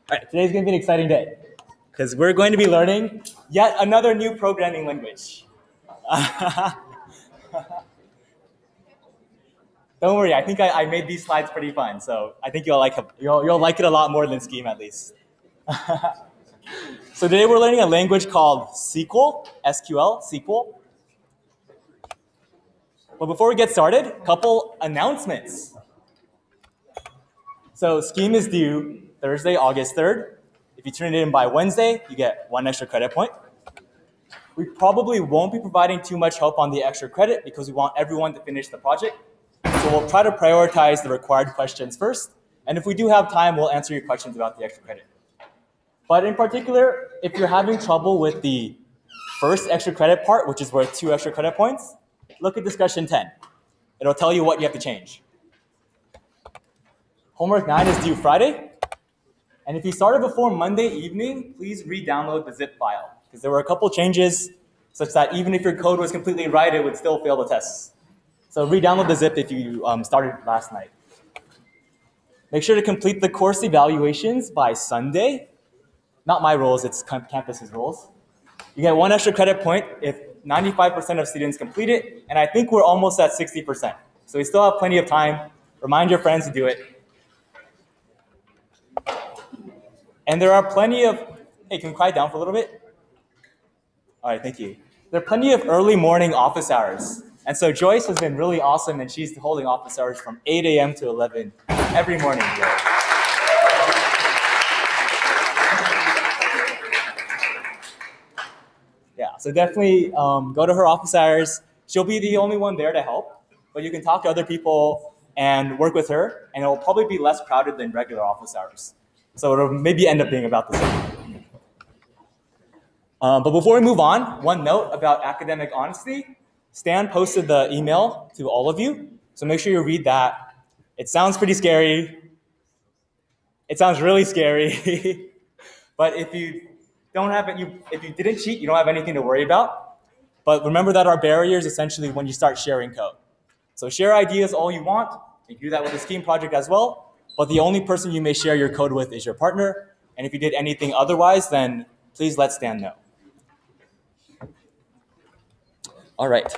All right, today's going to be an exciting day because we're going to be learning yet another new programming language. Don't worry, I think I made these slides pretty fun, so I think you'll like it. You'll like it a lot more than Scheme at least. So today we're learning a language called SQL, SQL, SQL. But before we get started, a couple announcements. So Scheme is due Thursday, August 3rd. If you turn it in by Wednesday, you get 1 extra credit point. We probably won't be providing too much help on the extra credit because we want everyone to finish the project. So we'll try to prioritize the required questions first. And if we do have time, we'll answer your questions about the extra credit. But in particular, if you're having trouble with the first extra credit part, which is worth 2 extra credit points, look at discussion 10. It'll tell you what you have to change. Homework 9 is due Friday. And if you started before Monday evening, please re-download the zip file because there were a couple changes such that even if your code was completely right, it would still fail the tests. So re-download the zip if you started last night. Make sure to complete the course evaluations by Sunday. Not my rules, it's campus's rules. You get 1 extra credit point if 95% of students complete it, and I think we're almost at 60%. So we still have plenty of time. Remind your friends to do it. And there are plenty of, hey, can we quiet down for a little bit? All right, thank you. There are plenty of early morning office hours. And so Joyce has been really awesome, and she's holding office hours from 8 a.m. to 11 every morning. Yeah, so definitely go to her office hours. She'll be the only one there to help, but you can talk to other people and work with her, and it'll probably be less crowded than regular office hours. So it'll maybe end up being about the same. But before we move on, one note about academic honesty. Stan posted the email to all of you, so make sure you read that. It sounds pretty scary. It sounds really scary. But if you don't have it, if you didn't cheat, you don't have anything to worry about. But remember that our barrier is essentially when you start sharing code. So share ideas all you want. You can do that with the Scheme project as well. But the only person you may share your code with is your partner. And if you did anything otherwise, then please let Stan know. All right,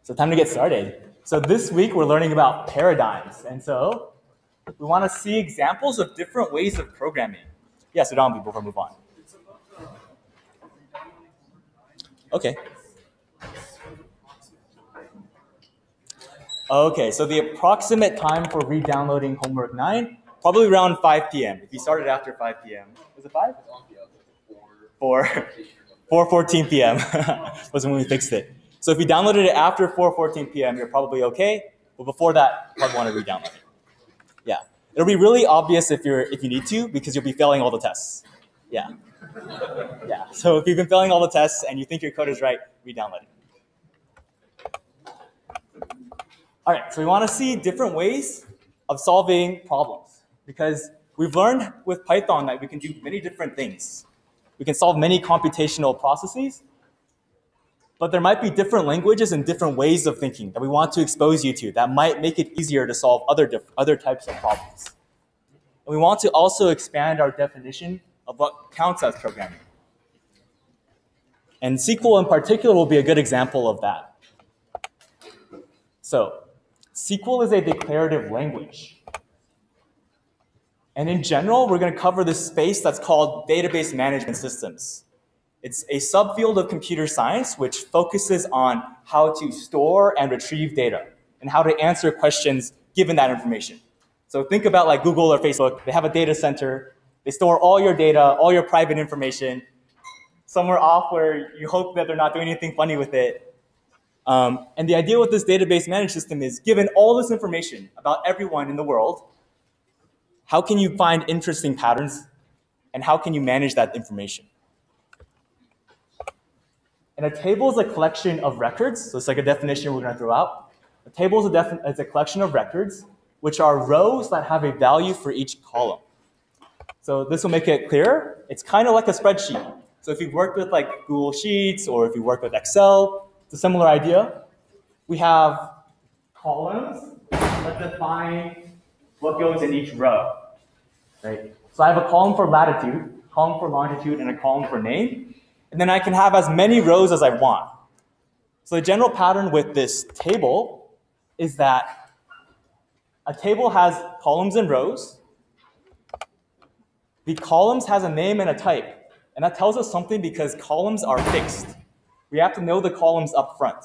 so time to get started. So this week we're learning about paradigms. And so we want to see examples of different ways of programming. Yeah, so Don, before we move on. Okay. Okay, so the approximate time for re-downloading homework 9, probably around 5 p.m. If you started after 5 p.m. Was it 5? 4:14 p.m. was when we fixed it. So if you downloaded it after 4:14 p.m., you're probably okay. But before that, you probably want to re-download it. Yeah. It'll be really obvious if you need to because you'll be failing all the tests. Yeah. Yeah. So if you've been failing all the tests and you think your code is right, re-download it. All right, so we want to see different ways of solving problems because we've learned with Python that we can do many different things. We can solve many computational processes, but there might be different languages and different ways of thinking that we want to expose you to that might make it easier to solve other types of problems. And we want to also expand our definition of what counts as programming. And SQL in particular will be a good example of that. So SQL is a declarative language. And in general, we're going to cover this space that's called database management systems. It's a subfield of computer science which focuses on how to store and retrieve data and how to answer questions given that information. So think about like Google or Facebook. They have a data center. They store all your data, all your private information, somewhere off where you hope that they're not doing anything funny with it. And the idea with this database management system is given all this information about everyone in the world, how can you find interesting patterns and how can you manage that information? And a table is a collection of records. So it's like a definition we're going to throw out. A table is a collection of records, which are rows that have a value for each column. So this will make it clearer. It's kind of like a spreadsheet. So if you've worked with like Google Sheets or if you work with Excel, it's a similar idea. We have columns that define what goes in each row. Right? So I have a column for latitude, column for longitude, and a column for name. And then I can have as many rows as I want. So the general pattern with this table is that a table has columns and rows. The columns has a name and a type. And that tells us something because columns are fixed. We have to know the columns up front.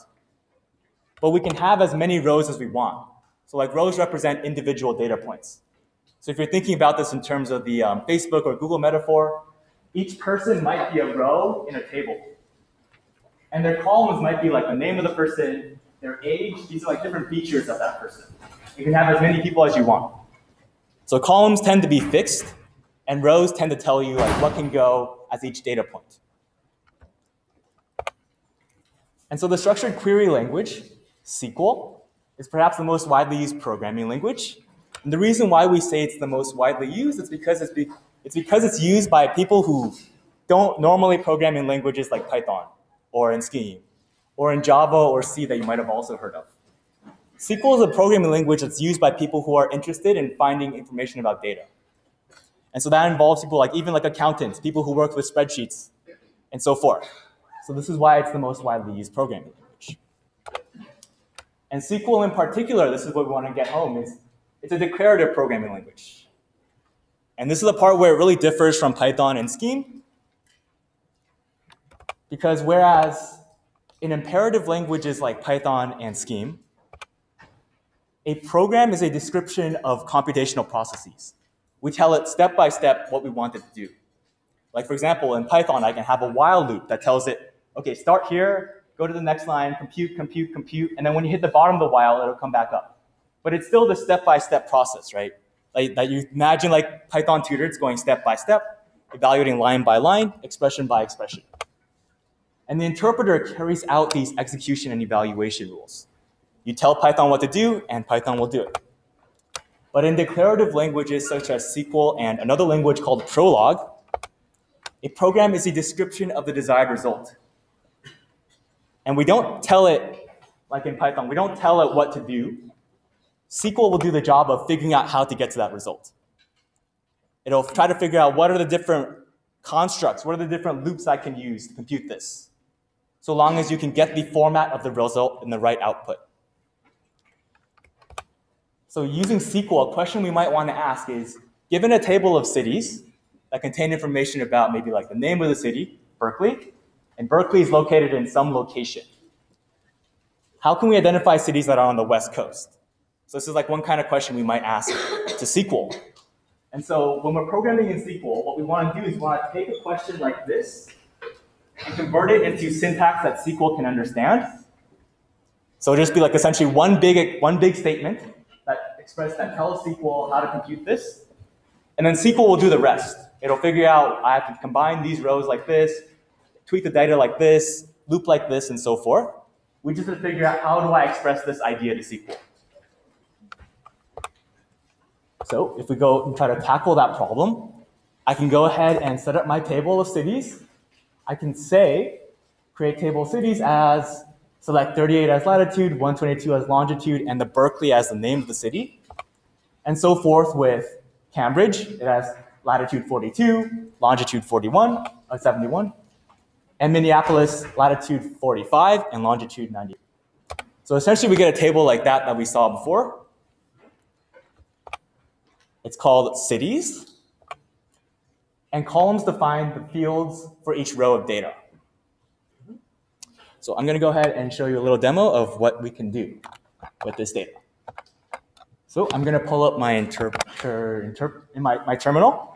But we can have as many rows as we want. So like rows represent individual data points. So if you're thinking about this in terms of the Facebook or Google metaphor, each person might be a row in a table. And their columns might be like the name of the person, their age. These are like different features of that person. You can have as many people as you want. So columns tend to be fixed, and rows tend to tell you like what can go as each data point. And so the structured query language, SQL, is perhaps the most widely used programming language. And the reason why we say it's the most widely used is because it's used by people who don't normally program in languages like Python, or in Scheme, or in Java or C that you might have also heard of. SQL is a programming language that's used by people who are interested in finding information about data. And so that involves people like even like accountants, people who work with spreadsheets, and so forth. So this is why it's the most widely used programming language. And SQL in particular, this is what we want to get home, is it's a declarative programming language. And this is the part where it really differs from Python and Scheme. Because whereas in imperative languages like Python and Scheme, a program is a description of computational processes. We tell it step by step what we want it to do. Like for example, in Python, I can have a while loop that tells it, okay, start here, go to the next line, compute, compute, compute, and then when you hit the bottom of the while, it'll come back up. But it's still the step-by-step process, right? Like that you imagine like Python tutor, it's going step by step, evaluating line by line, expression by expression. And the interpreter carries out these execution and evaluation rules. You tell Python what to do, and Python will do it. But in declarative languages such as SQL and another language called Prolog, a program is a description of the desired result. And we don't tell it, like in Python, we don't tell it what to do. SQL will do the job of figuring out how to get to that result. It'll try to figure out what are the different constructs, what are the different loops I can use to compute this, so long as you can get the format of the result in the right output. So using SQL, a question we might want to ask is, given a table of cities that contain information about maybe like the name of the city, Berkeley, and Berkeley is located in some location, how can we identify cities that are on the West Coast? So this is like one kind of question we might ask to SQL. And so when we're programming in SQL, what we want to do is we want to take a question like this and convert it into syntax that SQL can understand. So it'll just be like essentially one big statement that tells SQL how to compute this. And then SQL will do the rest. It'll figure out I have to combine these rows like this, tweak the data like this, loop like this, and so forth. We just have to figure out how do I express this idea to SQL. So if we go and try to tackle that problem, I can go ahead and set up my table of cities. I can say, create table of cities as select 38 as latitude, 122 as longitude, and the Berkeley as the name of the city. And so forth with Cambridge. It has latitude 42, longitude 71, and Minneapolis, latitude 45 and longitude 90. So essentially we get a table like that we saw before. It's called cities. And columns define the fields for each row of data. So I'm going to go ahead and show you a little demo of what we can do with this data. So I'm going to pull up my my terminal,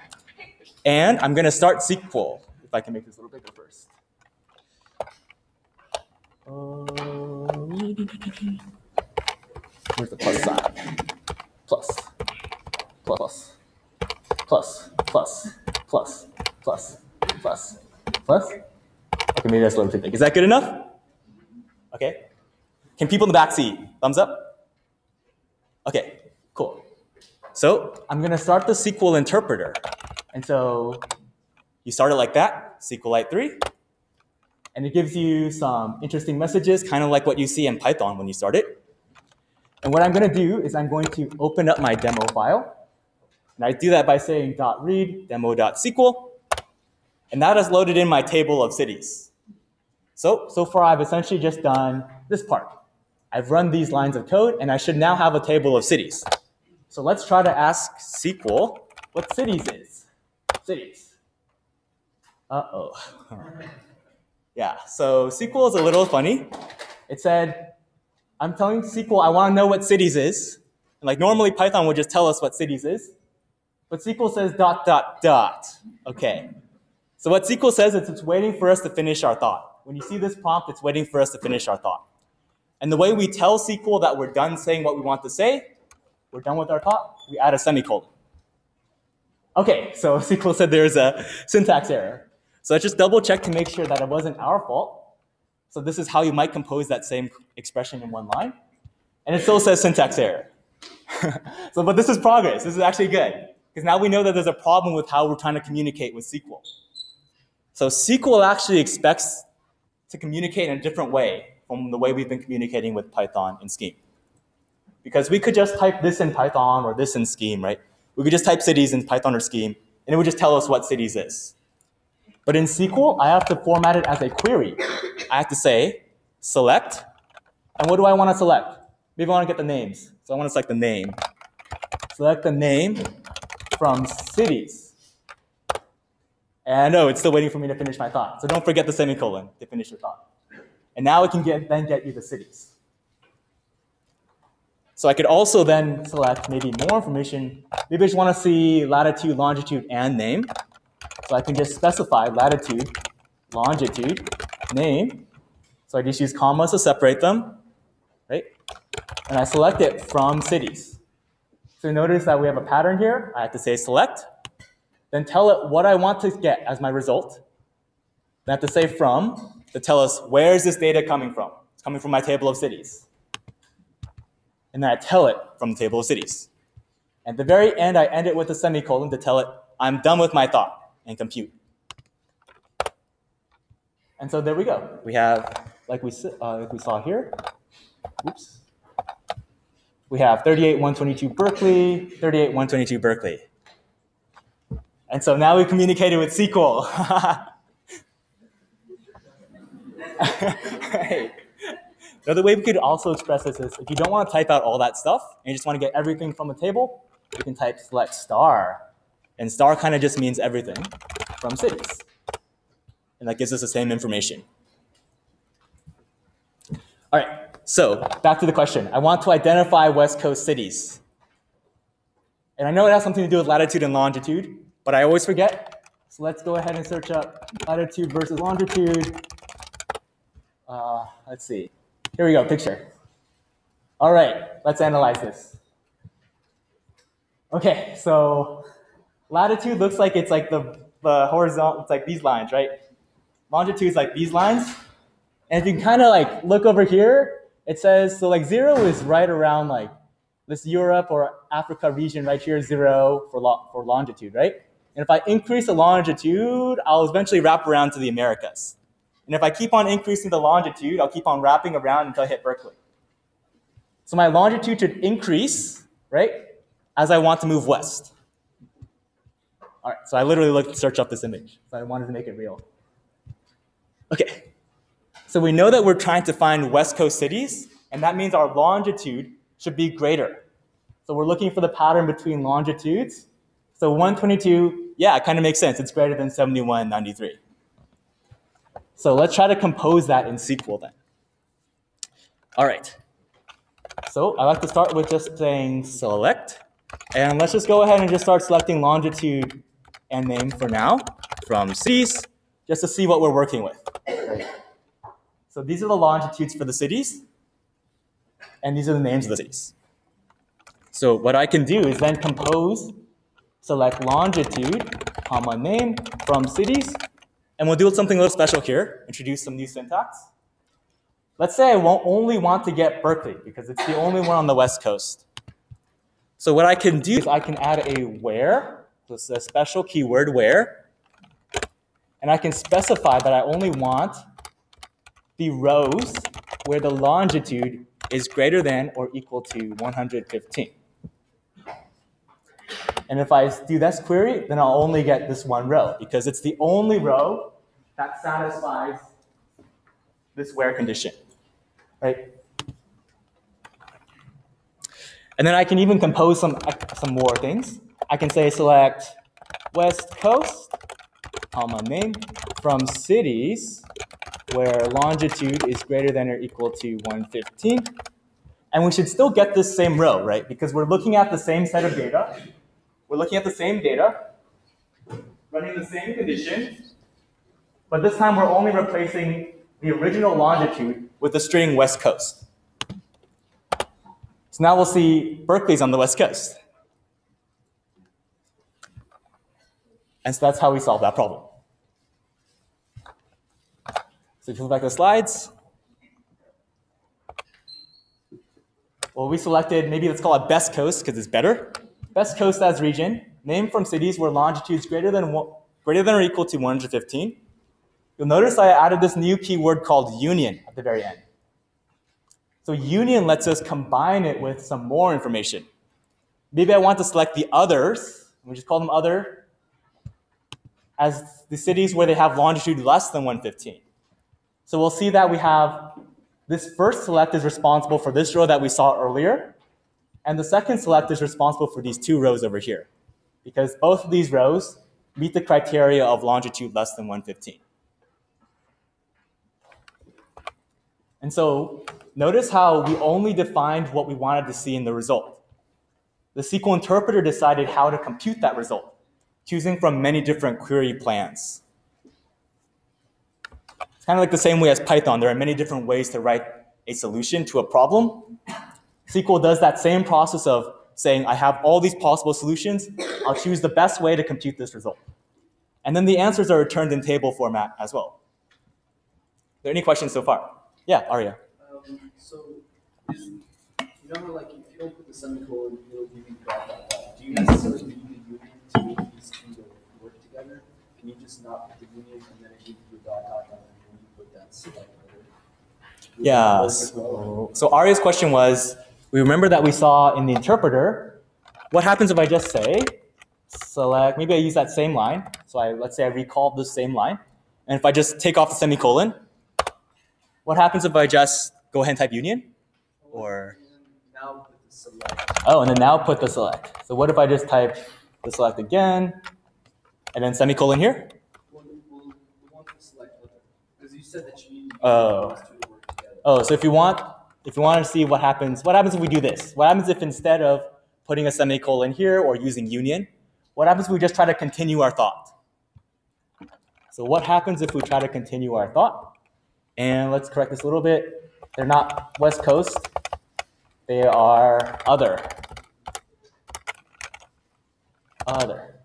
and I'm going to start SQL. If I can make this a little bigger first. Where's the plus sign? Plus, plus, plus, plus, plus, plus, plus, plus. Okay, maybe that's a little too big. Is that good enough? Okay. Can people in the back see? Thumbs up? Okay, cool. So I'm going to start the SQL interpreter. And so you start it like that, SQLite 3. And it gives you some interesting messages, kind of like what you see in Python when you start it. And what I'm going to do is I'm going to open up my demo file. And I do that by saying .read demo.sql, and that has loaded in my table of cities. So far I've essentially just done this part. I've run these lines of code, and I should now have a table of cities. So let's try to ask SQL what cities is. Cities. Uh-oh. Yeah, so SQL is a little funny. It said, I'm telling SQL I want to know what cities is. And like normally Python would just tell us what cities is. But SQL says ... Okay. So what SQL says is it's waiting for us to finish our thought. When you see this prompt, it's waiting for us to finish our thought. And the way we tell SQL that we're done saying what we want to say, we're done with our thought, we add a semicolon. Okay, so SQL said there's a syntax error. So let's just double check to make sure that it wasn't our fault. So this is how you might compose that same expression in one line. And it still says syntax error. But this is progress. This is actually good. Because now we know that there's a problem with how we're trying to communicate with SQL. So SQL actually expects to communicate in a different way from the way we've been communicating with Python and Scheme. Because we could just type this in Python or this in Scheme, right? We could just type cities in Python or Scheme, and it would just tell us what cities is. But in SQL, I have to format it as a query. I have to say, select, and what do I want to select? Maybe I want to get the names. So I want to select the name. Select the name from cities. And no, it's still waiting for me to finish my thought. So don't forget the semicolon to finish your thought. And now it can then get you the cities. So I could also then select maybe more information. Maybe I just want to see latitude, longitude, and name. So I can just specify latitude, longitude, name. So I just use commas to separate them, right? And I select it from cities. So notice that we have a pattern here. I have to say select, then tell it what I want to get as my result. Then I have to say from to tell us where is this data coming from. It's coming from my table of cities. And then I tell it from the table of cities. At the very end, I end it with a semicolon to tell it I'm done with my thought and compute. And so there we go. We have, like we saw here, oops. We have 38,122 Berkeley, 38,122 Berkeley. And so now we've communicated with SQL. Right. Another way we could also express this is if you don't want to type out all that stuff and you just want to get everything from the table, you can type select star. And star kind of just means everything from cities. And that gives us the same information. All right, so back to the question. I want to identify West Coast cities. And I know it has something to do with latitude and longitude, but I always forget. So let's go ahead and search up latitude versus longitude. Let's see. Here we go, picture. All right, let's analyze this. Okay, so latitude looks like it's like the horizontal, it's like these lines, right? Longitude is like these lines. And if you kind of like look over here, it says, so like 0 is right around like this Europe or Africa region right here, 0 for longitude, right? And if I increase the longitude, I'll eventually wrap around to the Americas. And if I keep on increasing the longitude, I'll keep on wrapping around until I hit Berkeley. So my longitude should increase, right, as I want to move west. All right, so I literally looked to search up this image. So I wanted to make it real. Okay, so we know that we're trying to find West Coast cities, and that means our longitude should be greater. So we're looking for the pattern between longitudes. So 122, yeah, it kind of makes sense. It's greater than 7193. So let's try to compose that in SQL then. All right. So I like to start with just saying select. And let's just go ahead and just start selecting longitude and name for now from cities, just to see what we're working with. Right. So these are the longitudes for the cities, and these are the names of the cities. So what I can do is then compose, select longitude, comma name from cities, and we'll do something a little special here, introduce some new syntax. Let's say I only want to get Berkeley because it's the only one on the West Coast. So what I can do is I can add a where, so it's a special keyword where, and I can specify that I only want the rows where the longitude is greater than or equal to 115. And if I do this query, then I'll only get this one row because it's the only row that satisfies this where condition, right? And then I can even compose some more things. I can say select West Coast, comma name, from cities where longitude is greater than or equal to 115. And we should still get this same row, right? Because we're looking at the same set of data. We're looking at the same data, running the same condition, but this time we're only replacing the original longitude with the string West Coast. So now we'll see Berkeley's on the West Coast. And so that's how we solve that problem. So if you look back at the slides, well, we selected, maybe let's call it Best Coast because it's better. Best Coast as region, named from cities where longitude is greater than or equal to 115. You'll notice I added this new keyword called union at the very end. So union lets us combine it with some more information. Maybe I want to select the others, we just call them other, as the cities where they have longitude less than 115. So we'll see that we have this first select is responsible for this row that we saw earlier, and the second select is responsible for these two rows over here, because both of these rows meet the criteria of longitude less than 115. And so notice how we only defined what we wanted to see in the result. The SQL interpreter decided how to compute that result, choosing from many different query plans. It's kind of like the same way as Python. There are many different ways to write a solution to a problem. SQL does that same process of saying, I have all these possible solutions. I'll choose the best way to compute this result. And then the answers are returned in table format as well. Are there any questions so far? Yeah, Arya. So, you know, like if you don't put the semicolon, it'll give you dot, dot, dot. Do you necessarily need the union to make these two work together? Can you just not put the union and then it gives you a dot, dot, dot, and then you put that select over? Yeah. So Arya's question was, we remember that we saw in the interpreter, what happens if I just say, select, maybe I use that same line. So let's say I recall this same line. And if I just take off the semicolon, what happens if I just go ahead and type union? Or now put the select. Oh, and then now put the select. So what if I just type the select again, and then semicolon here? We'll want the select other, because you said that you need those two to work together. Oh, so if you want to see what happens if we do this? What happens if instead of putting a semicolon here or using union, what happens if we just try to continue our thought? So what happens if we try to continue our thought? And let's correct this a little bit. They're not West Coast. They are other. Other.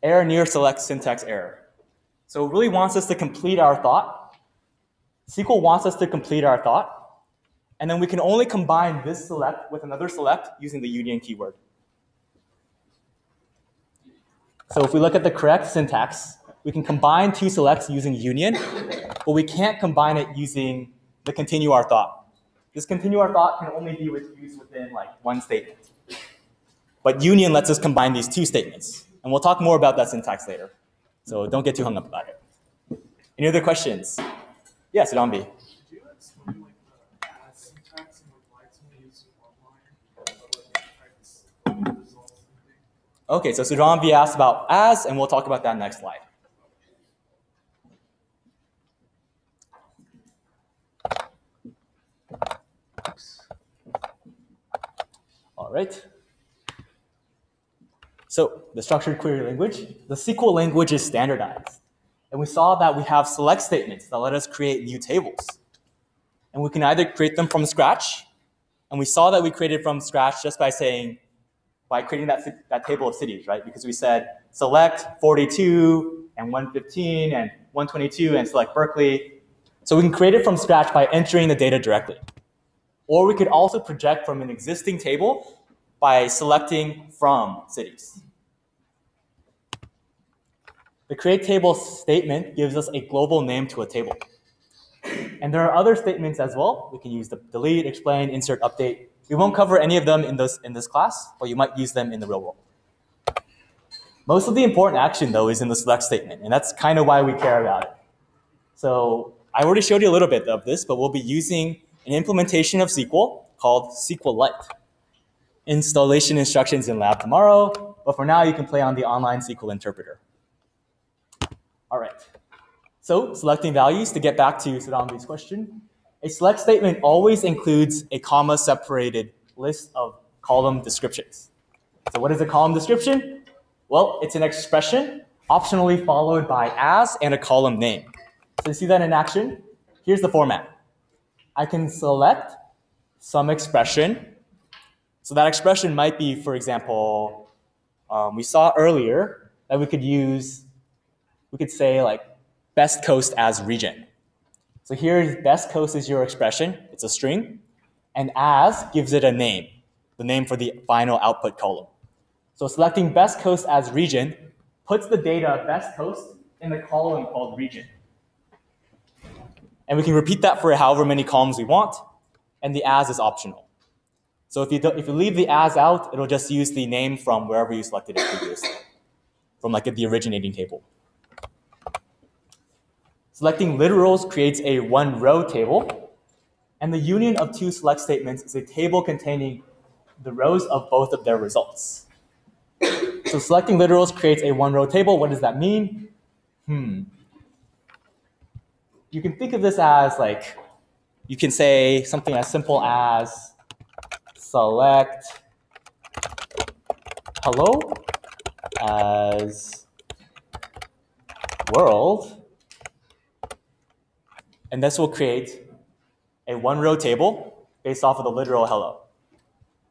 Error near select syntax error. So it really wants us to complete our thought. SQL wants us to complete our thought. And then we can only combine this select with another select using the union keyword. So if we look at the correct syntax, we can combine two selects using union, but we can't combine it using the continue our thought. This continue our thought can only be used within like one statement. But union lets us combine these two statements. And we'll talk more about that syntax later. So don't get too hung up about it. Any other questions? Yes, Adambi. Could you explain like the as syntax and why it's only used in one line, but like results and things? Okay, so Sudhanvi asked about as, and we'll talk about that next slide. All right. So the structured query language, the SQL language is standardized. And we saw that we have select statements that let us create new tables. And we can either create them from scratch, and we saw that we created from scratch just by creating that table of cities, right? Because we said select 42 and 115 and 122 and select Berkeley. So we can create it from scratch by entering the data directly. Or we could also project from an existing table by selecting from cities. The create table statement gives us a global name to a table. And there are other statements as well. We can use the delete, explain, insert, update. We won't cover any of them in this class, but you might use them in the real world. Most of the important action, though, is in the select statement, and that's kind of why we care about it. So I already showed you a little bit of this, but we'll be using an implementation of SQL called SQLite. Installation instructions in lab tomorrow, but for now you can play on the online SQL interpreter. All right. So selecting values, to get back to Sadambi's question, a select statement always includes a comma-separated list of column descriptions. So what is a column description? Well, it's an expression optionally followed by as and a column name. So you see that in action? Here's the format. I can select some expression. So that expression might be, for example, we saw earlier that we could say like best coast as region. So here, best coast is your expression. It's a string. And as gives it a name, the name for the final output column. So selecting best coast as region puts the data best coast in the column called region. And we can repeat that for however many columns we want, and the as is optional. So if you leave the as out, it'll just use the name from wherever you selected it previously, from like the originating table. Selecting literals creates a one-row table, and the union of two select statements is a table containing the rows of both of their results. So selecting literals creates a one-row table. What does that mean? You can think of this as like, you can say something as simple as select hello as world, and this will create a one-row table based off of the literal hello.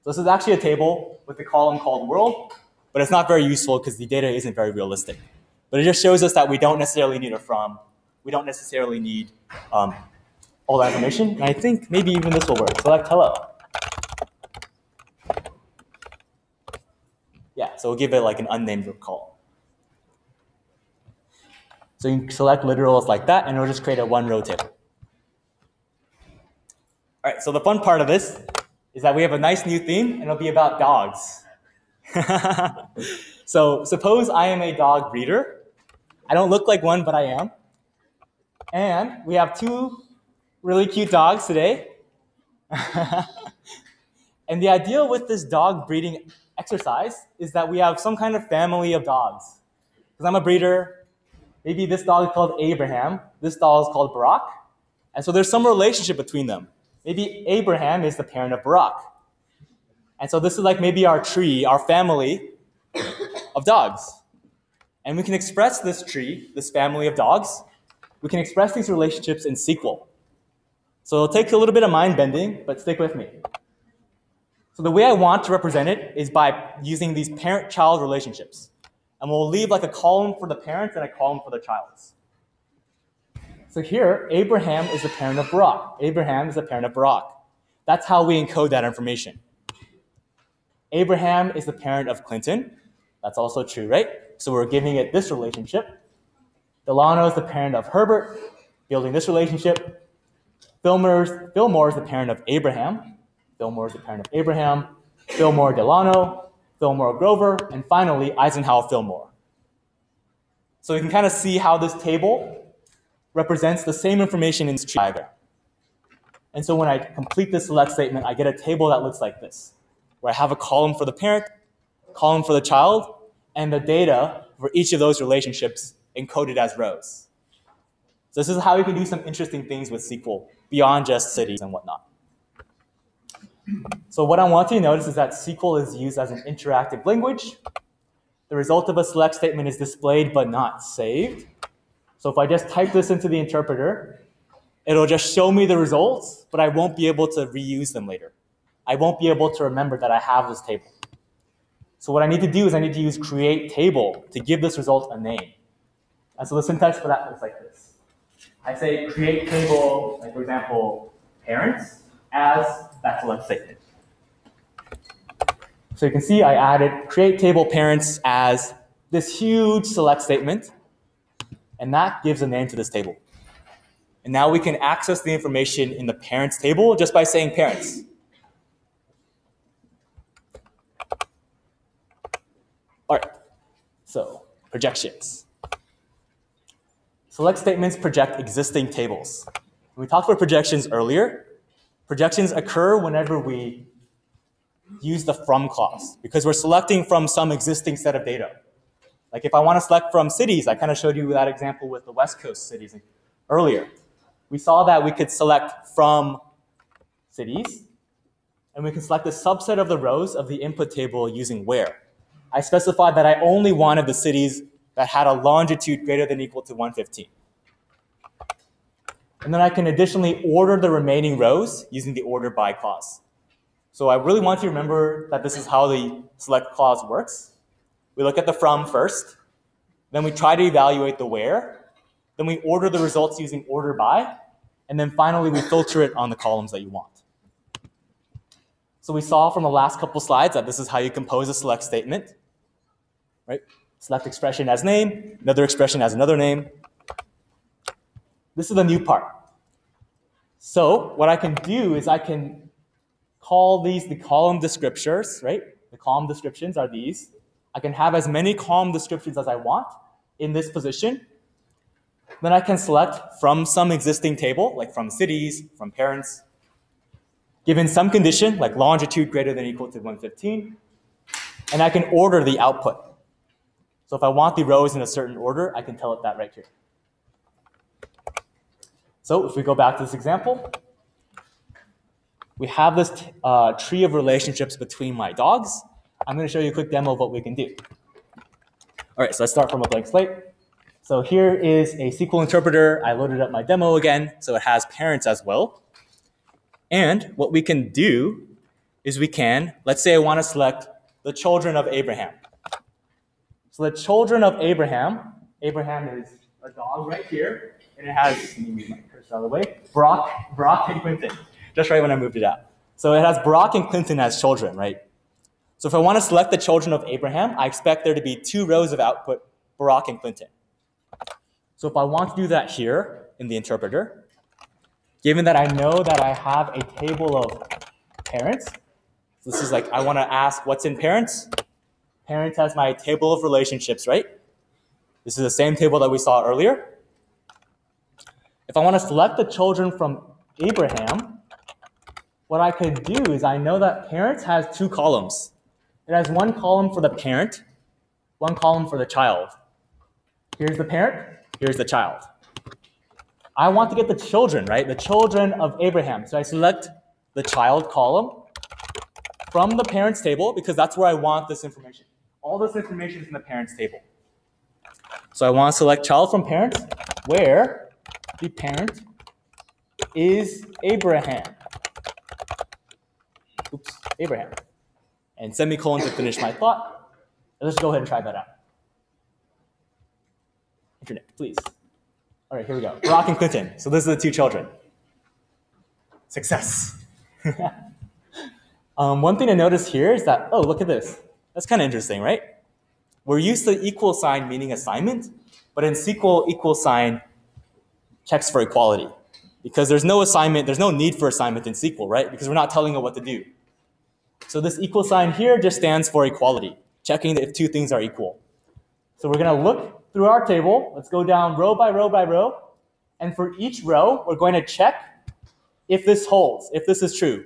So this is actually a table with a column called world, but it's not very useful because the data isn't very realistic. But it just shows us that we don't necessarily need a from. We don't necessarily need all that information. And I think maybe even this will work. Select hello. Yeah, so we'll give it like an unnamed column. So you can select literals like that, and it'll just create a one-row table. All right, so the fun part of this is that we have a nice new theme, and it'll be about dogs. So suppose I am a dog breeder. I don't look like one, but I am. And we have two really cute dogs today. And the idea with this dog breeding exercise is that we have some kind of family of dogs. Because I'm a breeder, maybe this dog is called Abraham, this dog is called Barack. And so there's some relationship between them. Maybe Abraham is the parent of Barack. And so this is like maybe our tree, our family of dogs. And we can express this tree, this family of dogs, we can express these relationships in SQL. So it'll take a little bit of mind bending, but stick with me. So the way I want to represent it is by using these parent-child relationships. And we'll leave like a column for the parents and a column for the childs. So here, Abraham is the parent of Barack. Abraham is the parent of Barack. That's how we encode that information. Abraham is the parent of Clinton. That's also true, right? So we're giving it this relationship. Delano is the parent of Herbert, building this relationship. Fillmore is the parent of Abraham. Fillmore is the parent of Abraham. Fillmore Delano, Fillmore Grover, and finally Eisenhower Fillmore. So you can kind of see how this table represents the same information in this tree diagram. And so when I complete this select statement, I get a table that looks like this, where I have a column for the parent, column for the child, and the data for each of those relationships encoded as rows. So this is how we can do some interesting things with SQL beyond just cities and whatnot. So what I want you to notice is that SQL is used as an interactive language. The result of a select statement is displayed but not saved. So if I just type this into the interpreter, it'll just show me the results, but I won't be able to reuse them later. I won't be able to remember that I have this table. So what I need to do is I need to use create table to give this result a name. And so the syntax for that looks like this. I say create table, like for example, parents, as that select statement. So you can see I added create table parents as this huge select statement, and that gives a name to this table. And now we can access the information in the parents table just by saying parents. So projections. Select statements project existing tables. We talked about projections earlier. Projections occur whenever we use the from clause because we're selecting from some existing set of data. Like if I want to select from cities, I kind of showed you that example with the West Coast cities earlier. We saw that we could select from cities, and we can select a subset of the rows of the input table using where. I specified that I only wanted the cities that had a longitude greater than or equal to 115. And then I can additionally order the remaining rows using the order by clause. So I really want you to remember that this is how the select clause works. We look at the from first, then we try to evaluate the where, then we order the results using order by, and then finally we filter it on the columns that you want. So we saw from the last couple slides that this is how you compose a select statement, right? Select expression as name, another expression as another name. This is the new part. So what I can do is I can call these the column descriptors, right? The column descriptions are these. I can have as many column descriptions as I want in this position. Then I can select from some existing table, like from cities, from parents, given some condition, like longitude greater than or equal to 115, and I can order the output. So if I want the rows in a certain order, I can tell it that right here. So if we go back to this example, we have this tree of relationships between my dogs. I'm going to show you a quick demo of what we can do. All right, so let's start from a blank slate. So here is a SQL interpreter. I loaded up my demo again, so it has parents as well. And what we can do is we can, let's say I want to select the children of Abraham. So the children of Abraham is a dog right here, and it has, let me move my cursor out of the way, Brock and Clinton, just right when I moved it out. So it has Brock and Clinton as children, right? So if I want to select the children of Abraham, I expect there to be 2 rows of output, Brock and Clinton. So if I want to do that here in the interpreter, given that I know that I have a table of parents, so this is like I want to ask what's in parents. Parents has my table of relationships, right? This is the same table that we saw earlier. If I want to select the children from Abraham, what I could do is I know that parents has 2 columns. It has 1 column for the parent, 1 column for the child. Here's the parent, here's the child. I want to get the children, right? The children of Abraham. So I select the child column from the parents table because that's where I want this information. All this information is in the parents table. So I want to select child from parents where the parent is Abraham. Oops, Abraham. And semicolon to finish my thought. Let's go ahead and try that out. Internet, please. All right, here we go. Brock and Clinton. So these are the 2 children. Success. One thing to notice here is that, oh, look at this. That's kind of interesting, right? We're used to equal sign meaning assignment, but in SQL, equal sign checks for equality. Because there's no assignment, there's no need for assignment in SQL, right? Because we're not telling it what to do. So this equal sign here just stands for equality, checking if 2 things are equal. So we're going to look through our table. Let's go down row by row by row. And for each row, we're going to check if this holds, if this is true.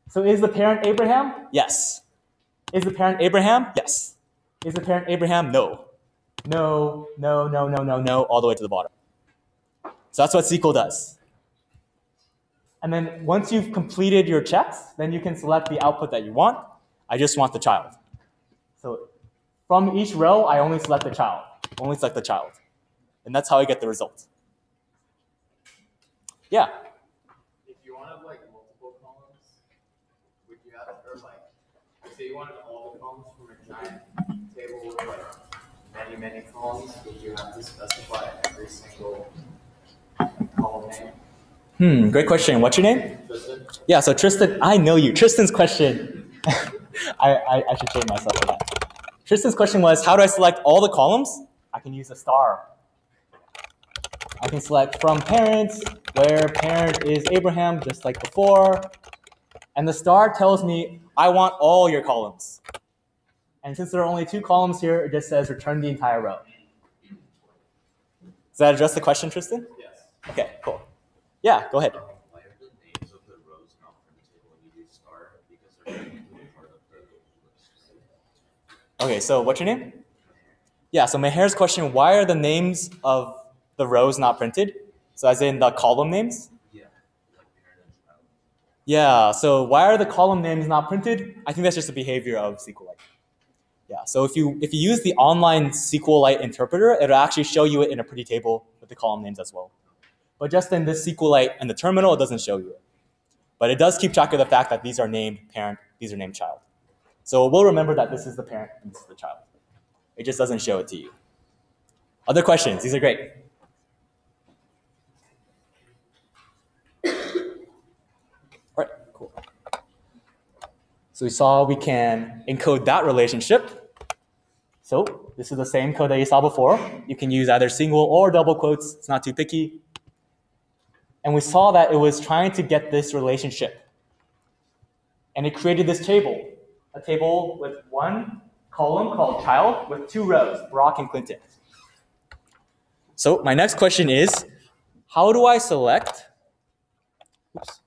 So is the parent Abraham? Yes. Is the parent Abraham? Yes. Is the parent Abraham? No. No, no, no, no, no, no, all the way to the bottom. So that's what SQL does. And then once you've completed your checks, then you can select the output that you want. I just want the child. So from each row, I only select the child. Only select the child. And that's how I get the result. Yeah. If you wanted like multiple columns, would you have, or like, say you wanted all the columns from a giant table with like many columns, would you have to specify every single column name? Great question. What's your name? Tristan? Yeah, so Tristan, I know you. Tristan's question, I should change myself for that. Tristan's question was, how do I select all the columns? I can use a star. I can select from parents, where parent is Abraham, just like before. And the star tells me, I want all your columns. And since there are only 2 columns here, it just says return the entire row. Does that address the question, Tristan? Yes. Okay, cool. Yeah, go ahead. Why are the names of the rows not printed when you do star? Because they're technically part of the list. Okay, so what's your name? Yeah, so Meher's question, why are the names of the rows not printed? So as in the column names? Yeah, like parent and child. Yeah, so why are the column names not printed? I think that's just a behavior of SQLite. Yeah, so if you use the online SQLite interpreter, it'll actually show you it in a pretty table with the column names as well. But just in this SQLite and the terminal, it doesn't show you it. But it does keep track of the fact that these are named parent, these are named child. So we'll remember that this is the parent and this is the child. It just doesn't show it to you. Other questions? These are great. All right, cool. So we saw we can encode that relationship. So this is the same code that you saw before. You can use either single or double quotes. It's not too picky. And we saw that it was trying to get this relationship. And it created this table, a table with 1 column called child with 2 rows, Brock and Clinton. So my next question is, how do I select, oops,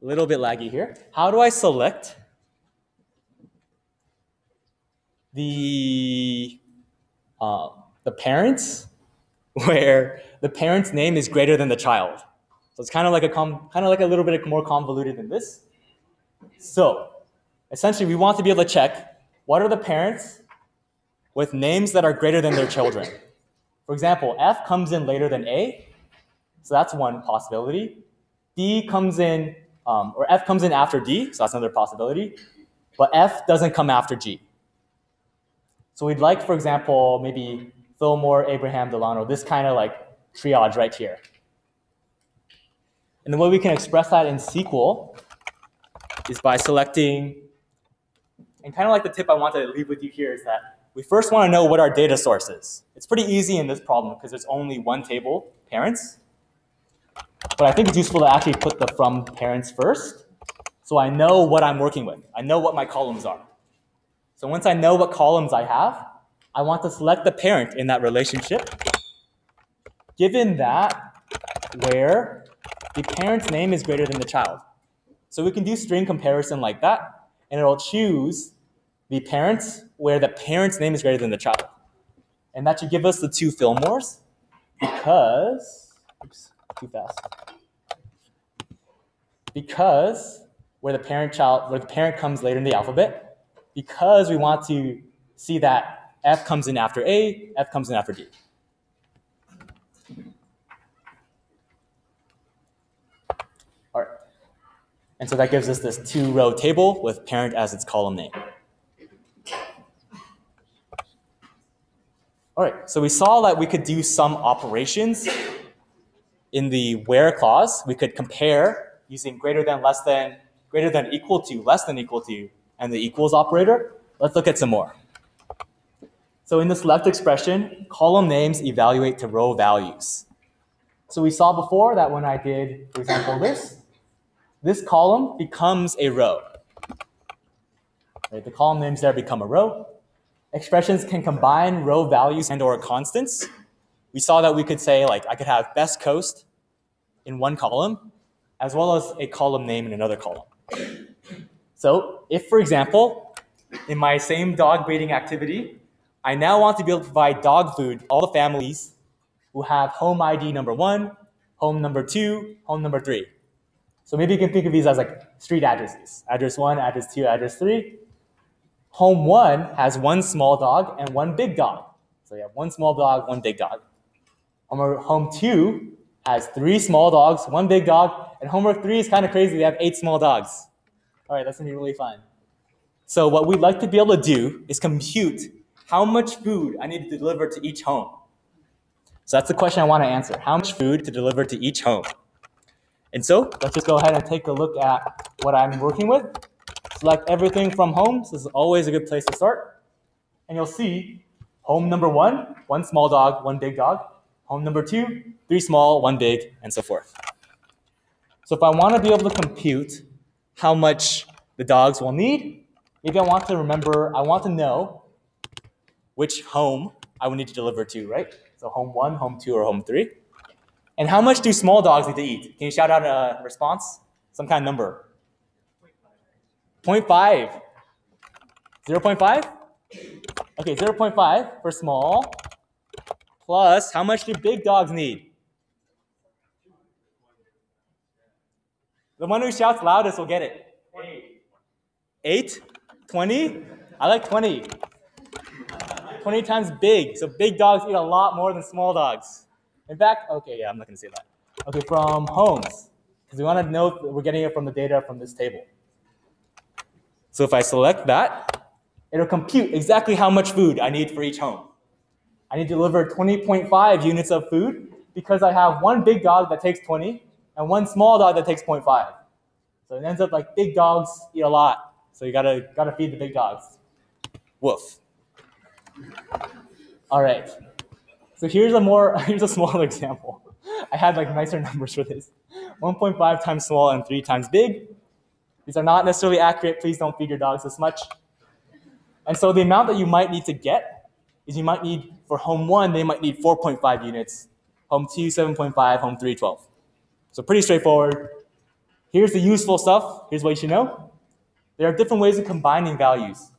a little bit laggy here. How do I select the parents where the parent's name is greater than the child? So it's kind of like a little bit more convoluted than this. So essentially, we want to be able to check what are the parents with names that are greater than their children. For example, F comes in later than A, so that's one possibility. D comes in, or F comes in after D, so that's another possibility. But F doesn't come after G. So we'd like, for example, maybe Fillmore, Abraham, Delano, this kind of like triage right here. And the way we can express that in SQL is by selecting, and kind of like the tip I want to leave with you here is that we first want to know what our data source is. It's pretty easy in this problem because there's only 1 table, parents. But I think it's useful to actually put the from parents first, so I know what I'm working with. I know what my columns are. So once I know what columns I have, I want to select the parent in that relationship, given that where the parent's name is greater than the child. So we can do string comparison like that, and it'll choose the parents where the parent's name is greater than the child. And that should give us the 2 Fillmores because, oops, too fast. Because where the parent comes later in the alphabet, because we want to see that F comes in after A, F comes in after D. All right. And so that gives us this 2-row table with parent as its column name. All right, so we saw that we could do some operations in the where clause. We could compare using greater than, less than, greater than, equal to, less than equal to, and the equals operator. Let's look at some more. So in the select expression, column names evaluate to row values. So we saw before that when I did, for example, this column becomes a row. Right, the column names there become a row. Expressions can combine row values and or constants. We saw that we could say, like, I could have best coast in one column, as well as a column name in another column. So if, for example, in my same dog breeding activity, I now want to be able to provide dog food to all the families who have home ID number 1, home number 2, home number 3. So maybe you can think of these as like street addresses. Address 1, address 2, address 3. Home 1 has 1 small dog and 1 big dog. So you have 1 small dog, 1 big dog. Home 2 has 3 small dogs, 1 big dog, and homework 3 is kind of crazy. They have 8 small dogs. All right, that's gonna be really fun. So what we'd like to be able to do is compute how much food I need to deliver to each home. So that's the question I want to answer. How much food to deliver to each home? And so let's just go ahead and take a look at what I'm working with. Select everything from homes. This is always a good place to start. And you'll see home number 1, 1 small dog, 1 big dog. Home number 2, 3 small, 1 big, and so forth. So if I want to be able to compute how much the dogs will need, maybe I want to know which home I would need to deliver to, right? So home 1, home 2, or home 3. And how much do small dogs need to eat? Can you shout out a response? Some kind of number. 0.5. 0.5? Okay, 0.5 for small. Plus, how much do big dogs need? The one who shouts loudest will get it. 8? 20? I like 20. 20 times big. So big dogs eat a lot more than small dogs. In fact, okay, yeah, I'm not going to say that. Okay, from homes. Because we want to know we're getting it from the data from this table. So if I select that, it'll compute exactly how much food I need for each home. I need to deliver 20.5 units of food because I have one big dog that takes 20 and one small dog that takes 0.5. So it ends up like big dogs eat a lot. So you gotta feed the big dogs. Woof. All right. So here's a smaller example. I had like nicer numbers for this. 1.5 times small and 3 times big. These are not necessarily accurate. Please don't feed your dogs this much. And so the amount that you might need to get is you might need, for home 1, they might need 4.5 units. Home 2, 7.5. Home 3, 12. So pretty straightforward. Here's the useful stuff. Here's what you should know. There are different ways of combining values.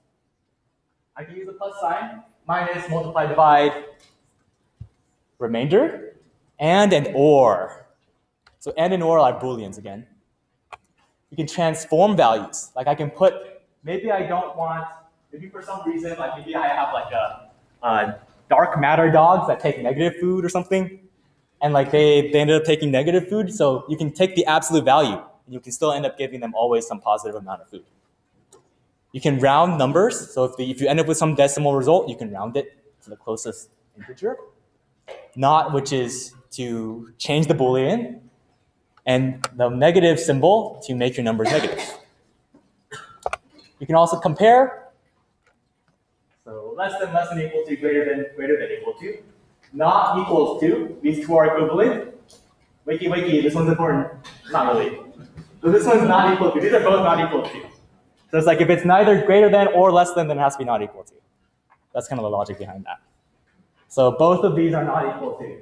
I can use a plus sign, minus, multiply, divide, remainder, and an OR. So and and OR are Booleans again. You can transform values. Like I can put, maybe I don't want, maybe for some reason, like maybe I have like a dark matter dogs that take negative food or something, and like they ended up taking negative food, so you can take the absolute value, and you can still end up giving them always some positive amount of food. You can round numbers, so if you end up with some decimal result, you can round it to the closest integer. Not, which is to change the Boolean, and the negative symbol to make your numbers negative. You can also compare. So less than equal to, greater than equal to. Not equals to, these two are equivalent. Wiki, this one's important. Not really. So this one's not equal to, these are both not equal to. So it's like if it's neither greater than or less than, then it has to be not equal to. That's kind of the logic behind that. So both of these are not equal to.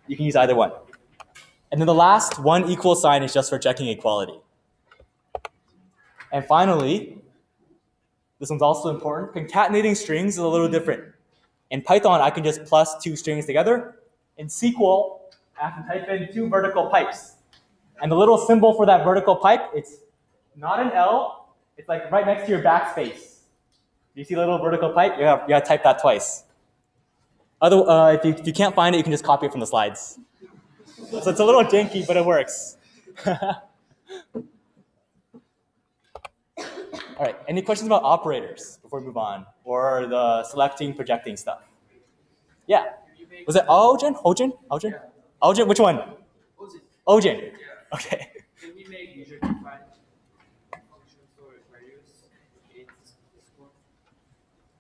You can use either one. And then the last one equal sign is just for checking equality. And finally, this one's also important. Concatenating strings is a little different. In Python, I can just plus 2 strings together. In SQL, I have to type in 2 vertical pipes. And the little symbol for that vertical pipe, it's not an L, it's like right next to your backspace. You see the little vertical pipe? You gotta type that twice. If you can't find it, you can just copy it from the slides. So it's a little janky, but it works. All right, any questions about operators before we move on? Or the selecting, projecting stuff? Yeah. Was it Ojin? Ojin, which one? Ojin. Yeah. Okay. Can we make user-defined functions or values in Discord?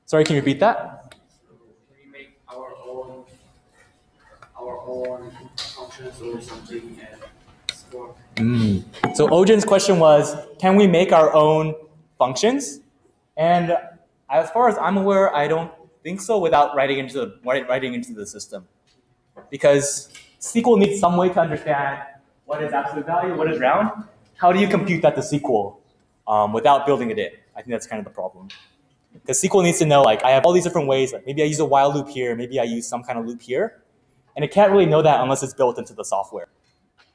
Sorry, can you repeat that? So can we make our own functions or something and Discord? So Ojin's question was, can we make our own functions? And as far as I'm aware, I don't think so without writing into the system. Because SQL needs some way to understand what is absolute value, what is round. How do you compute that to SQL without building it in? I think that's kind of the problem. Because SQL needs to know, like, I have all these different ways. Like maybe I use a while loop here, maybe I use some kind of loop here. And it can't really know that unless it's built into the software.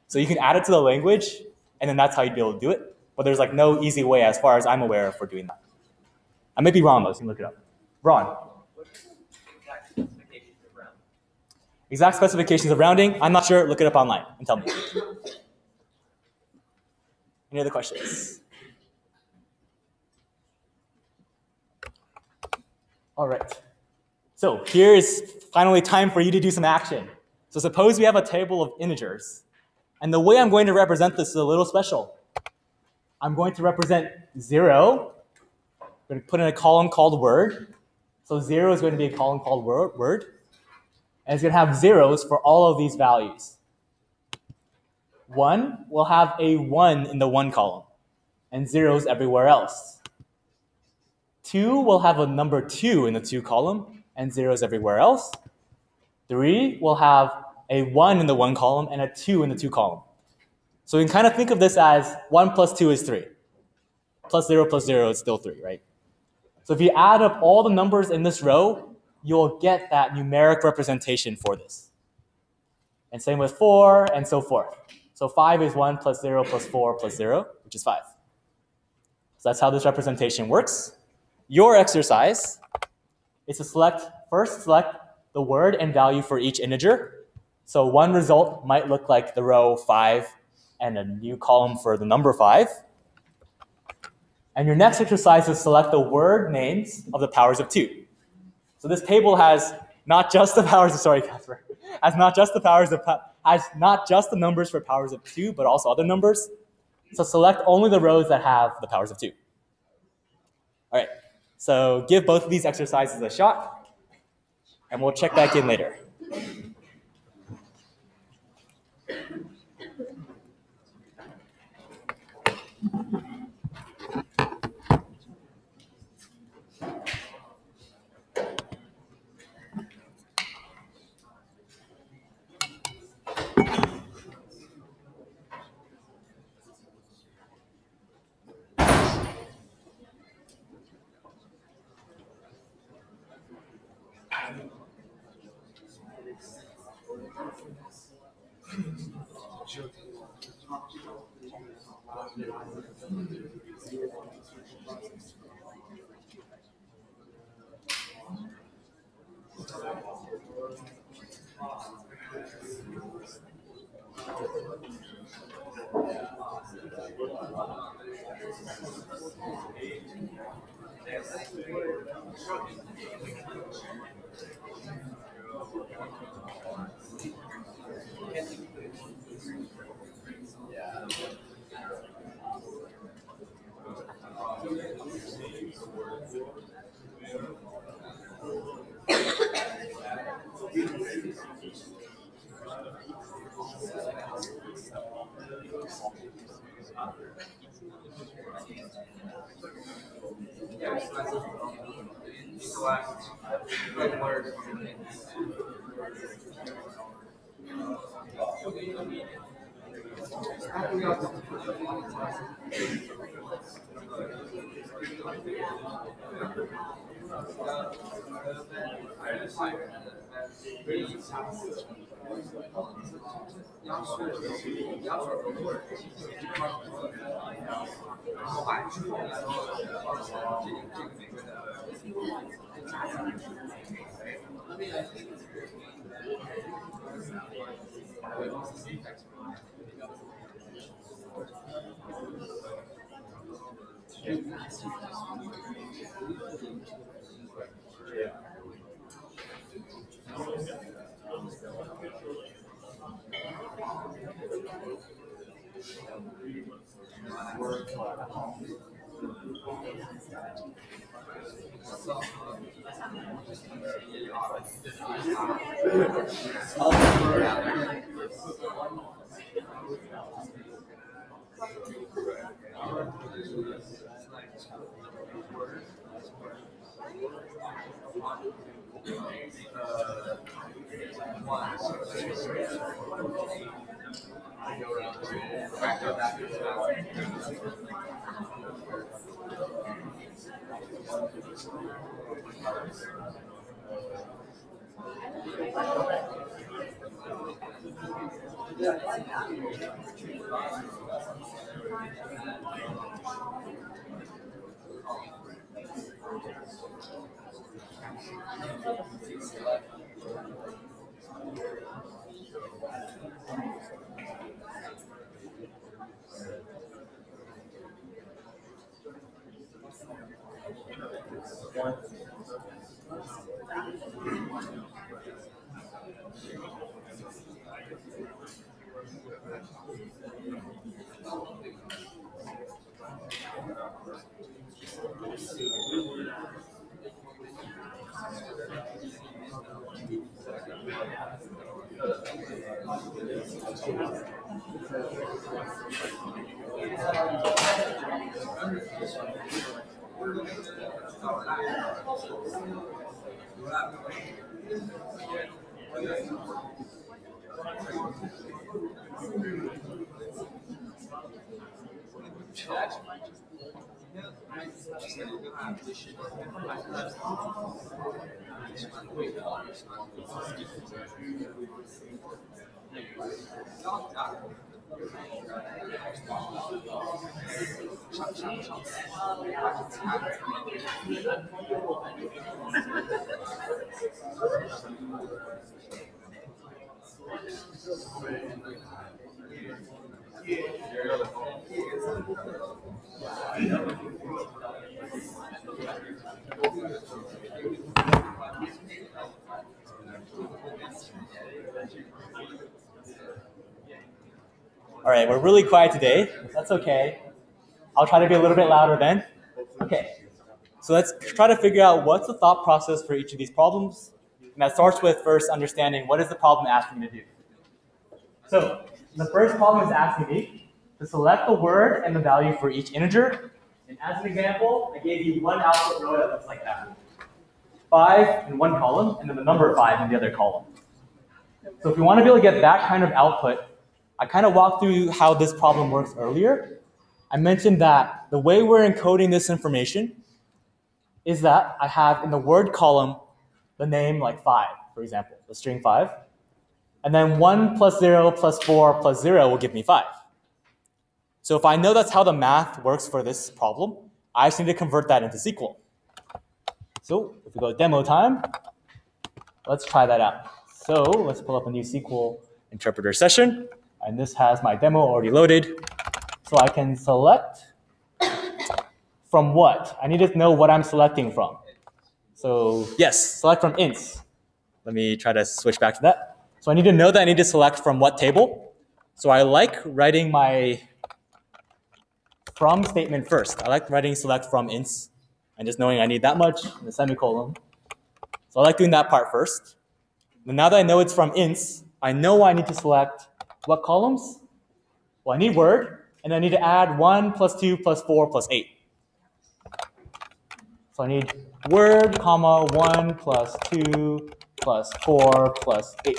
So you can add it to the language, and then that's how you'd be able to do it. But there's like no easy way, as far as I'm aware, for doing that. I may be wrong, though, so you can look it up. Ron. What are the exact specifications of rounding? Exact specifications of rounding? I'm not sure. Look it up online and tell me. Any other questions? All right. So here's finally time for you to do some action. So suppose we have a table of integers. And the way I'm going to represent this is a little special. I'm going to represent 0. I'm going to put in a column called word. So 0 is going to be a column called word. And it's going to have zeros for all of these values. 1 will have a 1 in the 1 column and zeros everywhere else. 2 will have a number 2 in the 2 column and zeros everywhere else. 3 will have a 1 in the 1 column and a 2 in the 2 column. So you can kind of think of this as 1 plus 2 is 3. Plus 0 is still 3, right? So if you add up all the numbers in this row, you'll get that numeric representation for this. And same with 4 and so forth. So 5 is 1 plus 0 plus 4 plus 0, which is 5. So that's how this representation works. Your exercise is to first select the word and value for each integer. So one result might look like the row 5 and a new column for the number 5. And your next exercise is select the word names of the powers of 2. So this table has not just the powers of, sorry, Casper, has not just the numbers for powers of 2, but also other numbers. So select only the rows that have the powers of 2. All right, so give both of these exercises a shot, and we'll check back in later. All right, we're really quiet today. That's okay. I'll try to be a little bit louder then. Okay, so let's try to figure out what's the thought process for each of these problems. And that starts with first understanding what is the problem asking me to do. So the first problem is asking me to select the word and the value for each integer. And as an example, I gave you one output row that looks like that. 5 in one column, and then the number 5 in the other column. So if we want to be able to get that kind of output, I kind of walked through how this problem works earlier. I mentioned that the way we're encoding this information is that I have in the word column the name like 5, for example, the string 5. And then 1 plus 0 plus 4 plus 0 will give me 5. So if I know that's how the math works for this problem, I just need to convert that into SQL. So if we go demo time, let's try that out. So let's pull up a new SQL interpreter session. And this has my demo already loaded. So I can select from what? I need to know what I'm selecting from. So yes, select from ints. Let me try to switch back to that. So I need to know that I need to select from what table. So I like writing my from statement first. I like writing select from ints and just knowing I need that much in the semicolon. So I like doing that part first. And now that I know it's from ints, I know I need to select what columns? Well, I need word, and I need to add 1 plus 2 plus 4 plus 8. So I need word, comma, 1 plus 2 plus 4 plus 8.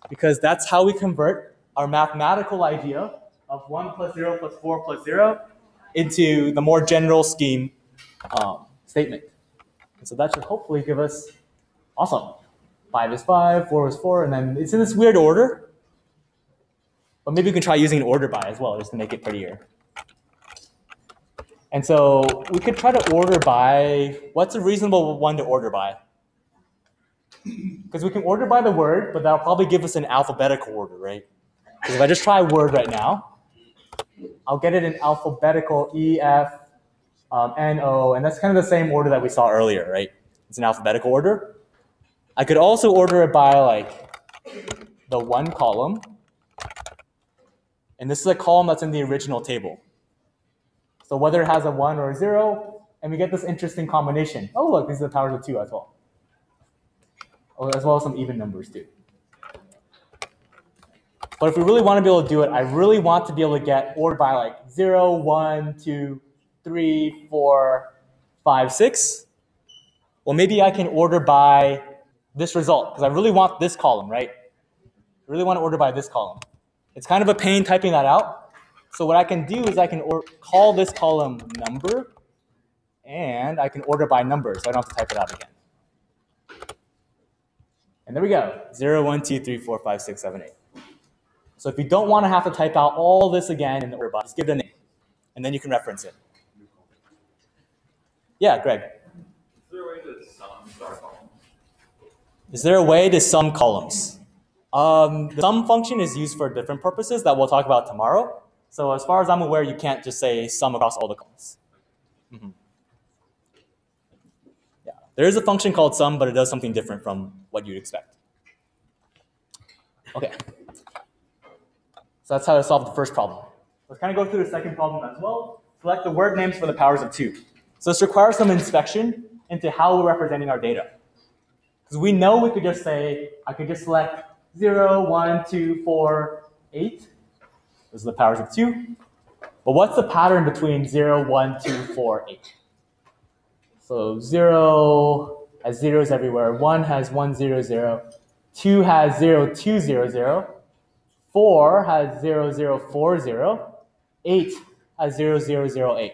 Because that's how we convert our mathematical idea of 1 plus 0 plus 4 plus 0 into the more general scheme statement. And so that should hopefully give us, awesome, 5 is 5, 4 is 4, and then it's in this weird order. But maybe we can try using an order by as well, just to make it prettier. And so we could try to order by, what's a reasonable one to order by? Because we can order by the word, but that'll probably give us an alphabetical order, right? Because if I just try word right now, I'll get it in alphabetical E, F, N, O, and that's kind of the same order that we saw earlier, right? It's an alphabetical order. I could also order it by like the one column. And this is a column that's in the original table. So whether it has a 1 or a 0, and we get this interesting combination. Oh, look, these are the powers of 2 as well. Oh, as well as some even numbers too. But if we really want to be able to do it, I really want to be able to get ordered by like 0, 1, 2, 3, 4, 5, 6. Well, maybe I can order by this result, because I really want this column, right? I really want to order by this column. It's kind of a pain typing that out. So what I can do is I can call this column number, and I can order by number, so I don't have to type it out again. And there we go, 0, 1, 2, 3, 4, 5, 6, 7, 8. So if you don't want to have to type out all this again in the order by, just give it a name, and then you can reference it. Yeah, Greg. Is there a way to sum star columns? Is there a way to sum columns? The sum function is used for different purposes that we'll talk about tomorrow. So as far as I'm aware, you can't just say sum across all the columns. Mm-hmm. Yeah, there is a function called sum, but it does something different from what you'd expect. Okay. So that's how to solve the first problem. Let's kind of go through the second problem as well. Select the word names for the powers of 2. So this requires some inspection into how we're representing our data. Because we know we could just say, I could just select 0, 1, 2, 4, 8. Those are the powers of 2. But what's the pattern between 0, 1, 2, 4, 8? So 0 has zeros everywhere. 1 has 1, 0, 0. 2 has 0, 2, 0, 0. 4 has 0, 0, 4, 0. 8 has 0, 0, 0, 8.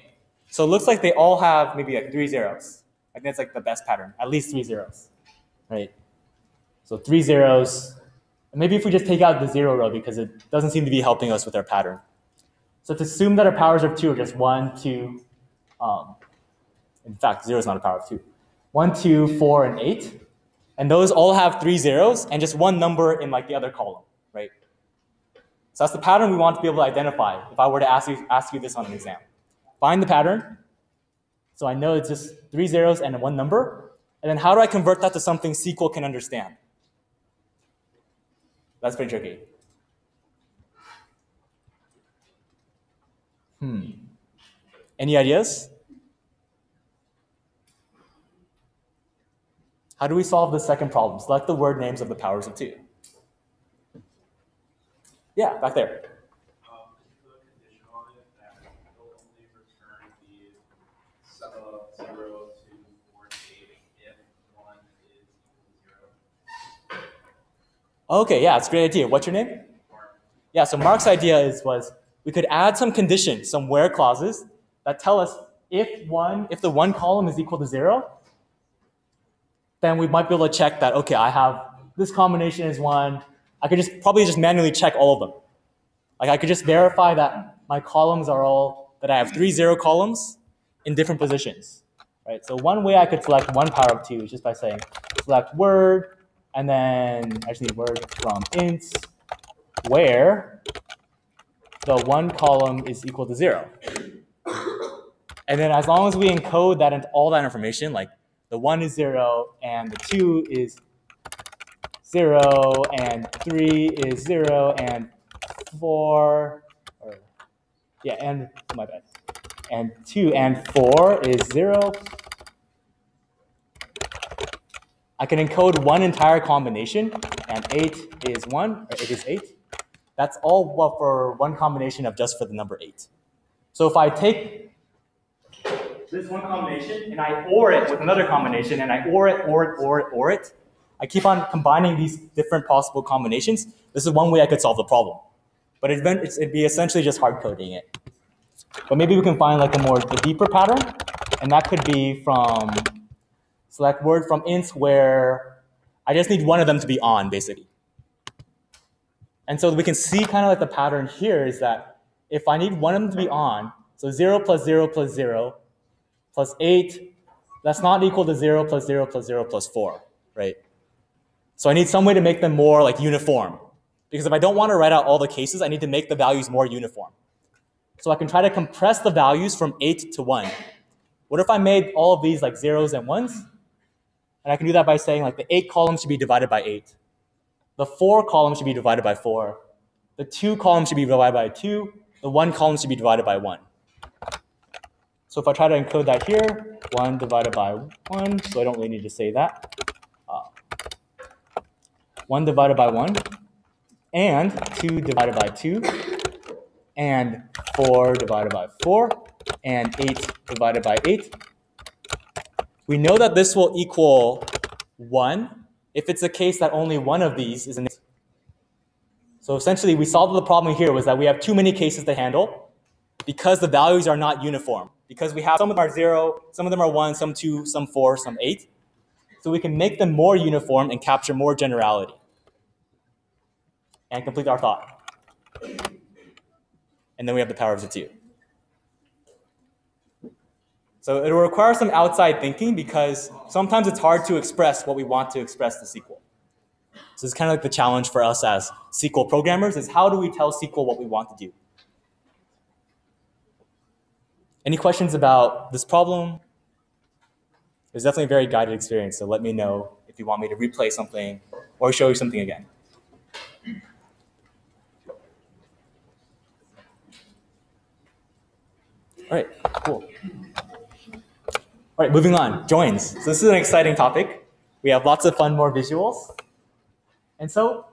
So it looks like they all have maybe like 3 zeros. I think that's like the best pattern, at least 3 zeros, right? So 3 zeros. And maybe if we just take out the 0 row because it doesn't seem to be helping us with our pattern. So to assume that our powers of 2 are just 1, 2, in fact, 0 is not a power of 2. 1, 2, 4, and 8. And those all have 3 zeros and just one number in like the other column, right? So that's the pattern we want to be able to identify if I were to ask you this on an exam. Find the pattern. So I know it's just 3 zeros and one number. And then how do I convert that to something SQL can understand? That's pretty tricky. Any ideas? How do we solve the second problem? Select the word names of the powers of 2. Yeah, back there. Put a condition on it that it'll only return the 0 to 48 if 1 is equal to 0. Okay, yeah, it's a great idea. What's your name? Mark. Yeah, so Mark's idea was we could add some conditions, some where clauses that tell us if the one column is equal to 0, then we might be able to check that, okay, I have this combination is 1. I could probably just manually check all of them. Like I could just verify that my columns are all, that I have 3 0 columns in different positions, right? So one way I could select one power of 2 is just by saying select word, and then I just need word from int where the one column is equal to 0. And then as long as we encode that into all that information, like the 1 is 0 and the 2 is 0 and 3 is 0 and 4, and my bad. And 2 and 4 is 0. I can encode one entire combination, and 8 is 1, or 8 is 8. That's all for one combination of just for the number 8. So if I take this one combination and I OR it with another combination, and I OR it, I keep on combining these different possible combinations. This is one way I could solve the problem. But it'd be essentially just hard coding it. But maybe we can find like a deeper pattern, and that could be from select word from ints where I just need one of them to be on, basically. And so we can see kind of like the pattern here is that if I need one of them to be on, so 0 plus 0 plus 0 plus 8, that's not equal to 0 plus 0 plus 0 plus 4, right? So I need some way to make them more like uniform. Because if I don't want to write out all the cases, I need to make the values more uniform. So I can try to compress the values from 8 to 1. What if I made all of these like zeros and ones? And I can do that by saying like the 8 columns should be divided by 8. The 4 columns should be divided by 4. The 2 columns should be divided by 2. The 1 column should be divided by 1. So if I try to encode that here, 1 divided by 1, so I don't really need to say that. 1 divided by 1, and 2 divided by 2, and 4 divided by 4, and 8 divided by 8. We know that this will equal 1 if it's the case that only one of these is an 8. So essentially, we solved the problem here was that we have too many cases to handle because the values are not uniform. Because we have some of them are 0, some of them are 1, some 2, some 4, some 8. So we can make them more uniform and capture more generality. And complete our thought. And then we have the power of the 2. So it will require some outside thinking because sometimes it's hard to express what we want to express to SQL. So it's kind of like the challenge for us as SQL programmers is how do we tell SQL what we want to do? Any questions about this problem? It was definitely a very guided experience, so let me know if you want me to replay something or show you something again. All right, cool. All right, moving on, joins. So this is an exciting topic. We have lots of fun, more visuals. And so,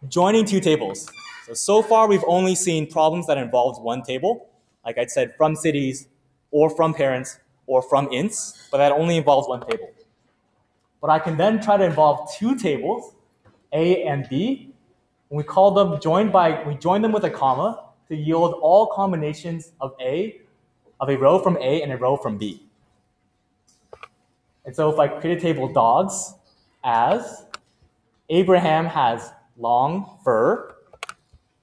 joining two tables. So far, we've only seen problems that involved one table. Like I said, from cities, or from parents, or from ints, but that only involves one table. But I can then try to involve two tables, A and B, and we join them with a comma to yield all combinations of a row from A and a row from B. And so if I create a table dogs as Abraham has long fur,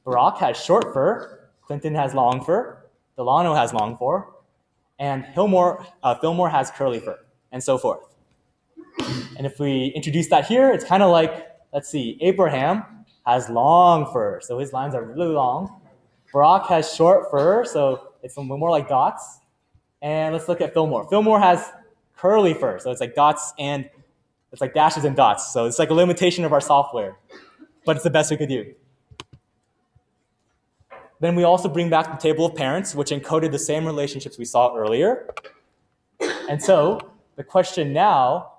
Barack has short fur, Clinton has long fur, Delano has long fur, and Fillmore has curly fur, and so forth. And if we introduce that here, it's kind of like, let's see, Abraham has long fur, so his lines are really long. Barack has short fur, so it's more like dots. And let's look at Fillmore. Fillmore has curly fur, so it's like dots and it's like dashes and dots. So it's like a limitation of our software, but it's the best we could do. Then we also bring back the table of parents, which encoded the same relationships we saw earlier. And so the question now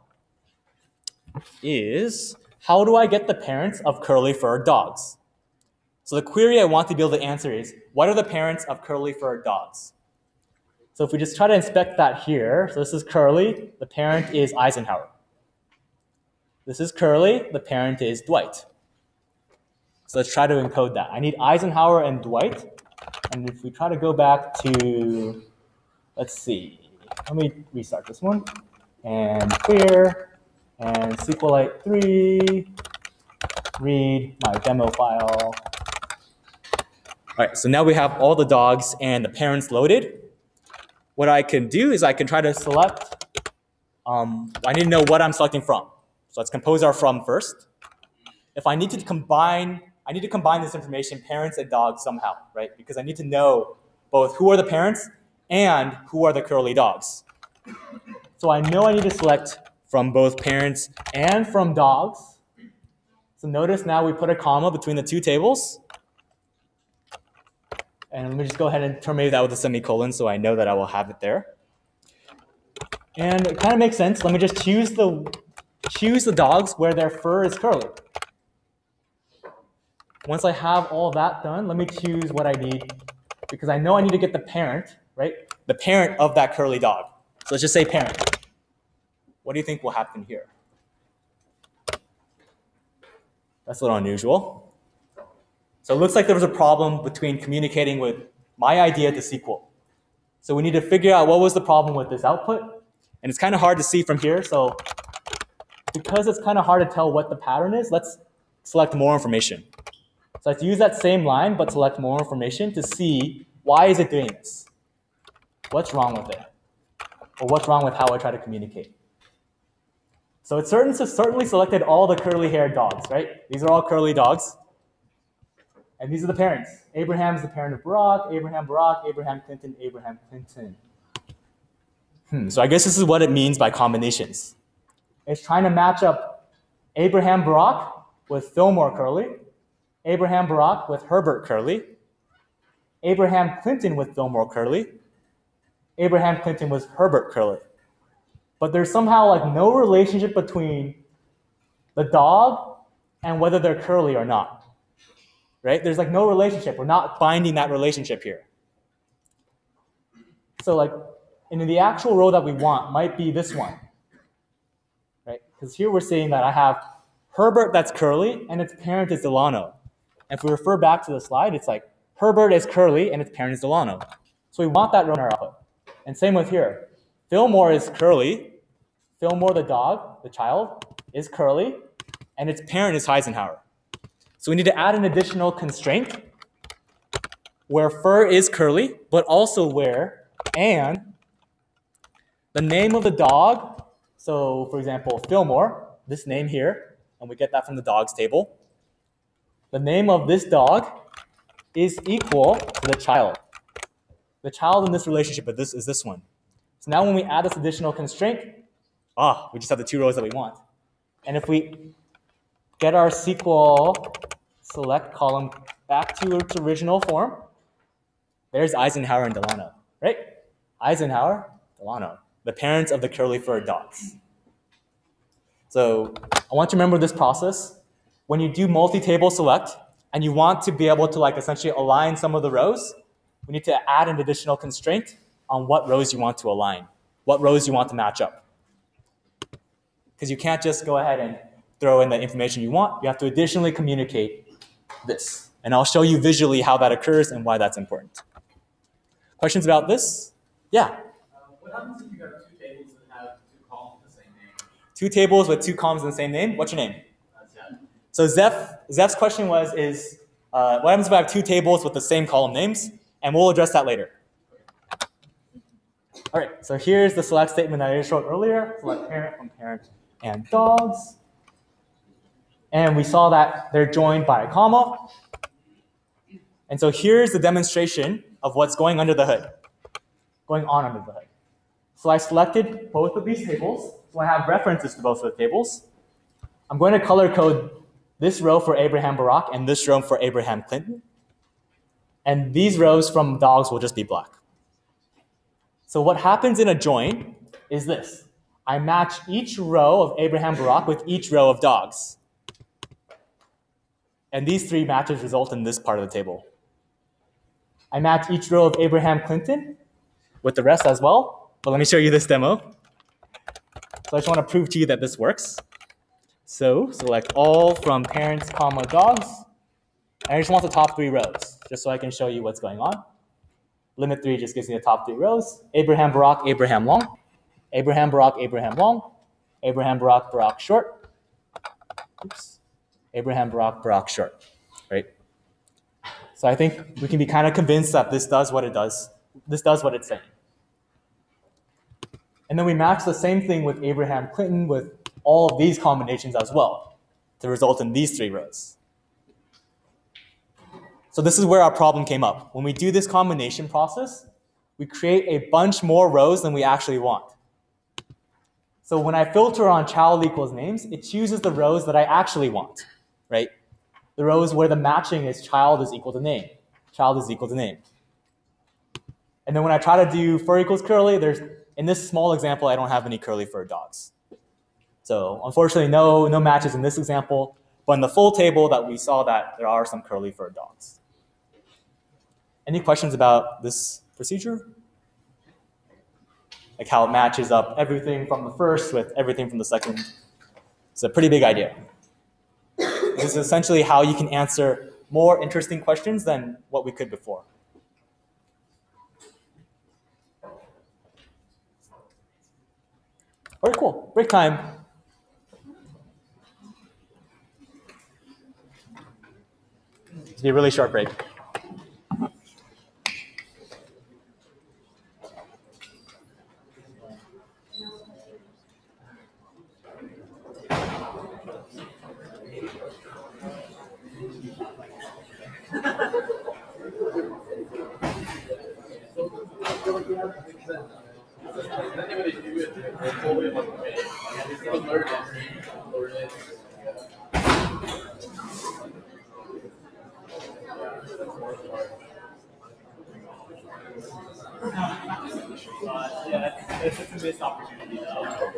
is, how do I get the parents of curly-furred dogs? So the query I want to be able to answer is, what are the parents of curly-furred dogs? So if we just try to inspect that here, so this is Curly, the parent is Eisenhower. This is Curly, the parent is Dwight. So let's try to encode that. I need Eisenhower and Dwight. And if we try to go back to, let's see, let me restart this one. And clear, and SQLite 3, read my demo file. All right, so now we have all the dogs and the parents loaded. What I can do is I can try to select, I need to know what I'm selecting from. So let's compose our from first. If I need to combine this information, parents and dogs somehow, right? Because I need to know both who are the parents and who are the curly dogs. So I know I need to select from both parents and from dogs. So notice now we put a comma between the two tables. And let me just go ahead and terminate that with a semicolon so I know that I will have it there. And it kind of makes sense. Let me just choose the dogs where their fur is curly. Once I have all that done, let me choose what I need, because I know I need to get the parent, right? The parent of that curly dog. So let's just say parent. What do you think will happen here? That's a little unusual. So it looks like there was a problem between communicating with my idea to SQL. So we need to figure out what was the problem with this output. And it's kind of hard to see from here. So because it's kind of hard to tell what the pattern is, let's select more information. So let's use that same line, but select more information to see why is it doing this? What's wrong with it? Or what's wrong with how I try to communicate? So it certainly selected all the curly-haired dogs, right? These are all curly dogs. And these are the parents. Abraham is the parent of Barack, Abraham Barack, Abraham Clinton, Abraham Clinton. So I guess this is what it means by combinations. It's trying to match up Abraham Barack with Fillmore Curly, Abraham Barack with Herbert Curly, Abraham Clinton with Fillmore Curly, Abraham Clinton with Herbert Curly. But there's somehow like no relationship between the dog and whether they're curly or not. Right? There's like no relationship. We're not finding that relationship here. So like, in the actual row that we want might be this one. Right? Because here we're saying that I have Herbert that's curly and its parent is Delano. And if we refer back to the slide, it's like Herbert is curly and its parent is Delano. So we want that row in our output. And same with here. Fillmore is curly. Fillmore, the dog, the child, is curly, and its parent is Eisenhower. So we need to add an additional constraint where fur is curly, but also where and the name of the dog. So for example, Fillmore, this name here, and we get that from the dogs table. The name of this dog is equal to the child. The child in this relationship is this one. So now when we add this additional constraint, we just have the two rows that we want. And if we get our SQL select column back to its original form, there's Eisenhower and Delano, right? Eisenhower, Delano, the parents of the curly-furred dogs. So I want you to remember this process. When you do multi-table select and you want to be able to like essentially align some of the rows, we need to add an additional constraint on what rows you want to align. what rows you want to match up. Because you can't just go ahead and throw in the information you want. You have to additionally communicate this. And I'll show you visually how that occurs and why that's important. Questions about this? Yeah. What happens if you got two tables that have two columns with the same name? Two tables with two columns in the same name. What's your name? Zeph. So Zeph's question was, what happens if I have two tables with the same column names? And we'll address that later. All right, so here's the select statement that I showed earlier. Select parent from parent and dogs. And we saw that they're joined by a comma. And so here's the demonstration of what's going under the hood, going on under the hood. So I selected both of these tables. So I have references to both of the tables. I'm going to color code this row for Abraham Barak and this row for Abraham Clinton. And these rows from dogs will just be black. So what happens in a join is this. I match each row of Abraham Barak with each row of dogs. And these three matches result in this part of the table. I match each row of Abraham Clinton with the rest as well. But let me show you this demo. So I just want to prove to you that this works. So select all from parents, comma, dogs. And I just want the top three rows, just so I can show you what's going on. Limit 3 just gives me the top three rows. Abraham Barak, Abraham long. Abraham Barak, Abraham long. Abraham Barak, Barak short. Oops. Abraham Barak, Barak short. Right? So I think we can be kind of convinced that this does what it does. This does what it's saying. And then we match the same thing with Abraham Clinton with all of these combinations as well to result in these three rows. So this is where our problem came up. When we do this combination process, we create a bunch more rows than we actually want. So when I filter on child equals names, it chooses the rows that I actually want, right? The rows where the matching is child is equal to name. Child is equal to name. And then when I try to do fur equals curly, in this small example, I don't have any curly fur dogs. So unfortunately, no matches in this example. But in the full table that we saw that there are some curly fur dogs. Any questions about this procedure? Like how it matches up everything from the first with everything from the second. It's a pretty big idea. This is essentially how you can answer more interesting questions than what we could before. All right, cool. Break time. It's be a really short break. Yeah, it's a missed opportunity though.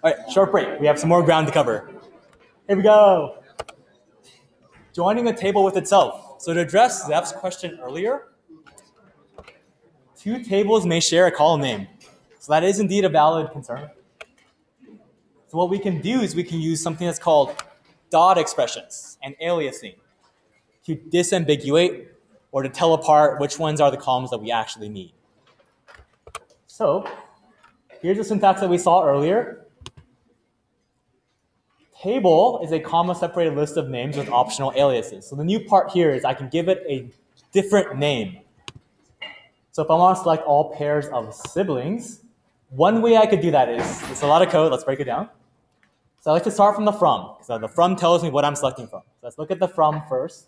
All right, short break. We have some more ground to cover. Here we go. Joining a table with itself. So to address Zeph's question earlier, two tables may share a column name. So that is indeed a valid concern. So what we can do is we can use something that's called dot expressions and aliasing to disambiguate or to tell apart which ones are the columns that we actually need. So here's the syntax that we saw earlier. Table is a comma-separated list of names with optional aliases. So the new part here is I can give it a different name. So if I want to select all pairs of siblings, one way I could do that is, it's a lot of code, let's break it down. So I like to start from the from. So the from tells me what I'm selecting from. So let's look at the from first.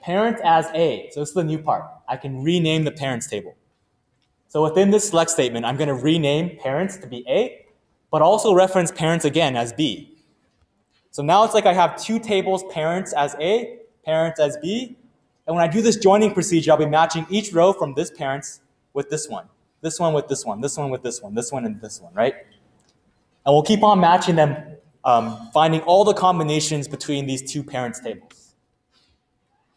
Parent as A. So this is the new part. I can rename the parents table. So within this select statement, I'm going to rename parents to be A, but also reference parents again as B. So now it's like I have two tables, parents as A, parents as B. And when I do this joining procedure, I'll be matching each row from this parents with this one with this one, this one with this one, this one and this one, right? And we'll keep on matching them, finding all the combinations between these two parents tables.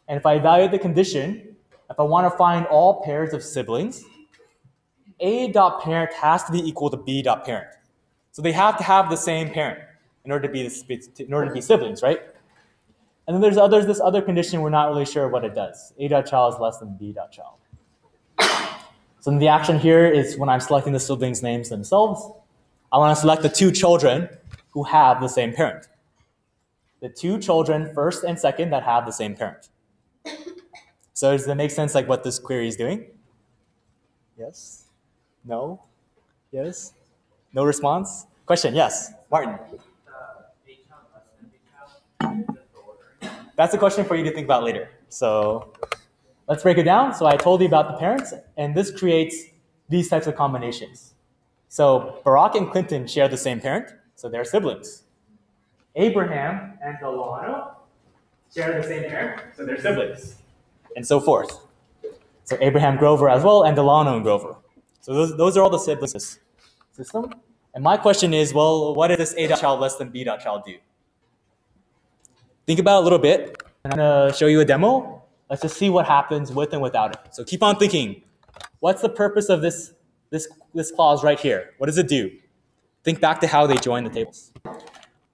And if I evaluate the condition, if I want to find all pairs of siblings, A.parent has to be equal to B.parent. So they have to have the same parent in order to be siblings, right? And then there's this other condition we're not really sure what it does. A.child is less than B.child. So then the action here is when I'm selecting the siblings' names themselves, I want to select the two children who have the same parent. The two children, first and second, that have the same parent. So does that make sense, like what this query is doing? Yes? No? Yes? No response? Question, yes. Martin. That's a question for you to think about later. So let's break it down. So I told you about the parents, and this creates these types of combinations. So Barack and Clinton share the same parent, so they're siblings. Abraham and Delano share the same parent, so they're siblings, and so forth. So Abraham Grover as well, and Delano and Grover. So those are all the siblings system. And my question is, well, what does this A.child less than B.child do? Think about it a little bit. I'm going to show you a demo. Let's just see what happens with and without it. So keep on thinking. What's the purpose of this clause right here? What does it do? Think back to how they join the tables.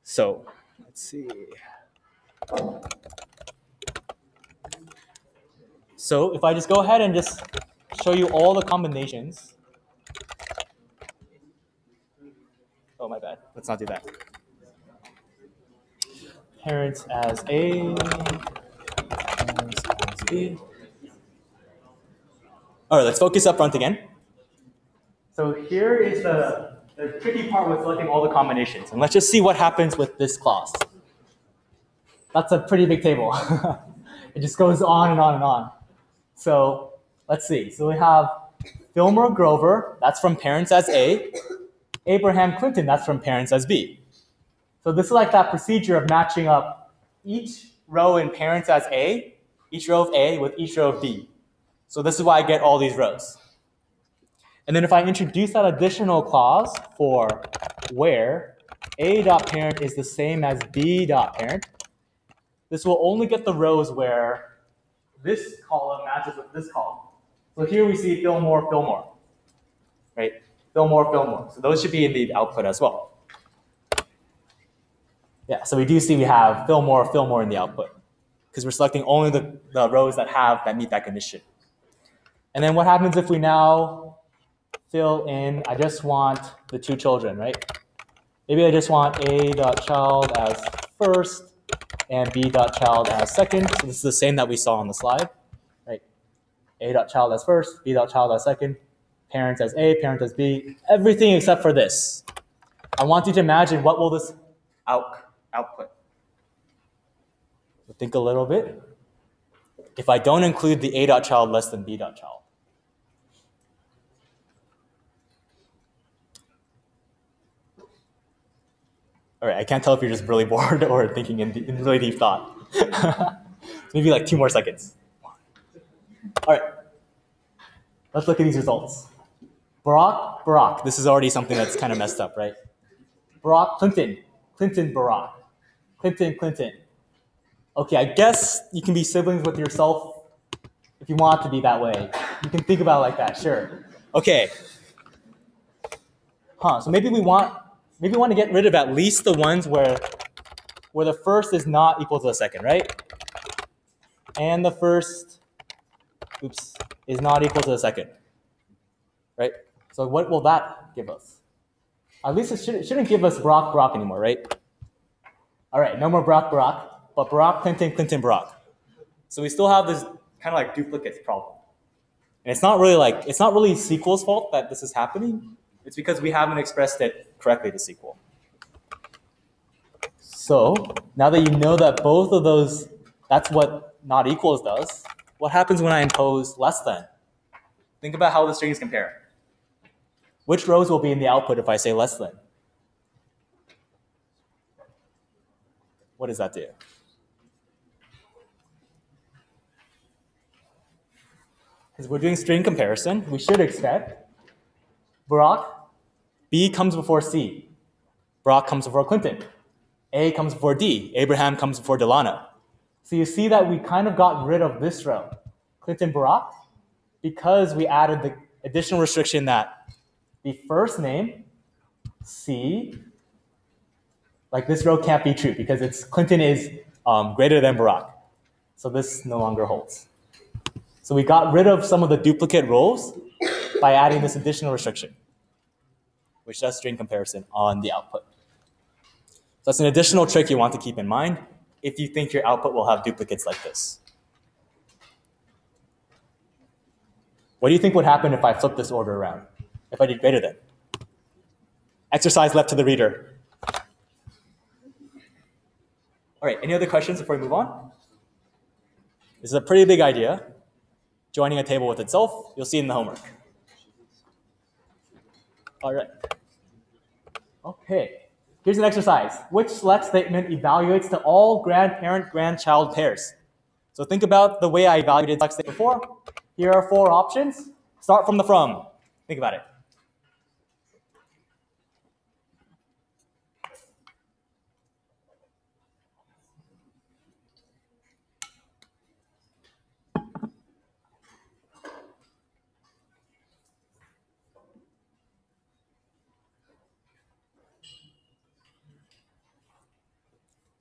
So let's see. So if I just go ahead and just show you all the combinations. Oh, my bad. Let's not do that. Parents as A, parents as B. All right, let's focus up front again. So here is the tricky part with selecting all the combinations. And let's just see what happens with this clause. That's a pretty big table. It just goes on and on and on. So let's see. So we have Fillmore Grover, that's from parents as A. Abraham Clinton, that's from parents as B. So this is like that procedure of matching up each row in parents as A, each row of A with each row of B. So this is why I get all these rows. And then if I introduce that additional clause for where A dot parent is the same as B dot parent, this will only get the rows where this column matches with this column. So here we see Fillmore, Fillmore, right? Fillmore, Fillmore. So those should be in the output as well. Yeah, so we do see we have Fillmore, Fillmore in the output because we're selecting only the rows that meet that condition. And then what happens if we now fill in, I just want the two children, right? Maybe I just want A.child as first and B.child as second. So this is the same that we saw on the slide, right? A.child as first, B.child as second, parent as A, parent as B, everything except for this. I want you to imagine what will this output. So think a little bit. If I don't include the A.child less than B.child. All right, I can't tell if you're just really bored or thinking in really deep thought. Maybe like 2 more seconds. All right, let's look at these results. Barack, Barack. This is already something that's kind of messed up, right? Barack, Clinton, Clinton, Barack, Clinton, Clinton. Okay, I guess you can be siblings with yourself if you want to be that way. You can think about it like that, sure. Okay. So maybe we want to get rid of at least the ones where the first is not equal to the second, right? And the first, is not equal to the second, right? So what will that give us? At least it shouldn't give us Barack, Barack anymore, right? All right, no more Barack, Barack, but Barack, Clinton, Clinton, Barack. So we still have this kind of like duplicates problem. And it's not really SQL's fault that this is happening. It's because we haven't expressed it correctly to SQL. So now that you know that both of those, that's what not equals does, what happens when I impose less than? Think about how the strings compare. Which rows will be in the output if I say less than? What does that do? Because we're doing string comparison, we should expect Barack, B comes before C. Barack comes before Clinton. A comes before D. Abraham comes before Delana. So you see that we kind of got rid of this row, Clinton, Barack, because we added the additional restriction that the first name, C, like this row can't be true because Clinton is greater than Barack. So this no longer holds. So we got rid of some of the duplicate rows by adding this additional restriction, which does string comparison on the output. So that's an additional trick you want to keep in mind if you think your output will have duplicates like this. What do you think would happen if I flip this order around? If I did greater than? Exercise left to the reader. All right, any other questions before we move on? This is a pretty big idea. Joining a table with itself, you'll see in the homework. All right. Okay, here's an exercise. Which select statement evaluates to all grandparent-grandchild pairs? So think about the way I evaluated select statement before. Here are 4 options. Start from the from. Think about it.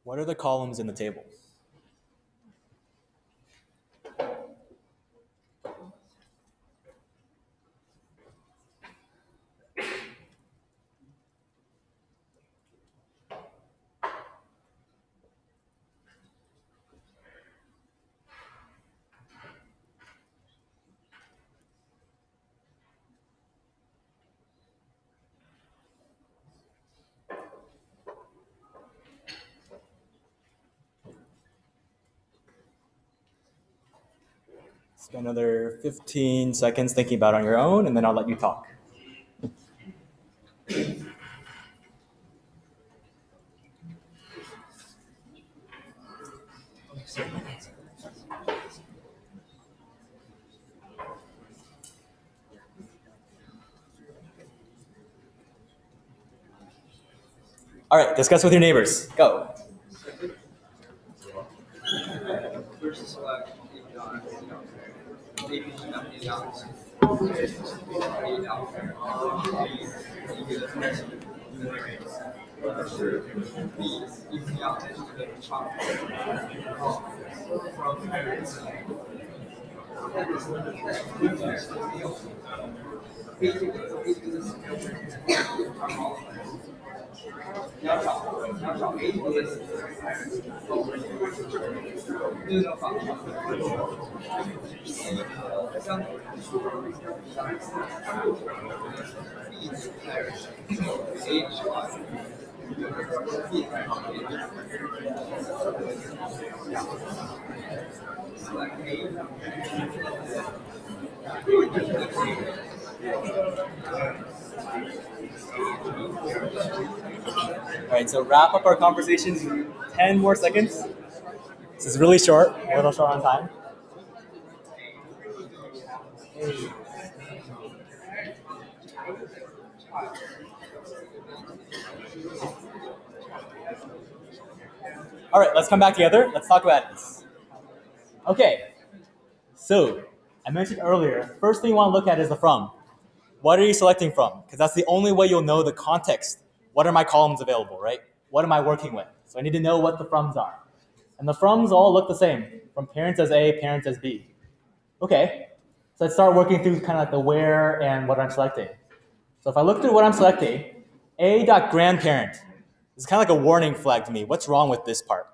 What are the columns in the table? Spend another 15 seconds thinking about it on your own, and then I'll let you talk. All right, discuss with your neighbors. Go. First select All right, so wrap up our conversations in 10 more seconds. This is really short, a little short on time. All right, let's come back together. Let's talk about this. Okay, so I mentioned earlier, first thing you want to look at is the from. What are you selecting from? Because that's the only way you'll know the context. What are my columns available, right? What am I working with? So I need to know what the froms are. And the froms all look the same, from parents as A, parents as B. Okay, so let's start working through kind of like the where and what I'm selecting. So if I look through what I'm selecting, A.grandparent. This is kind of like a warning flag to me. What's wrong with this part?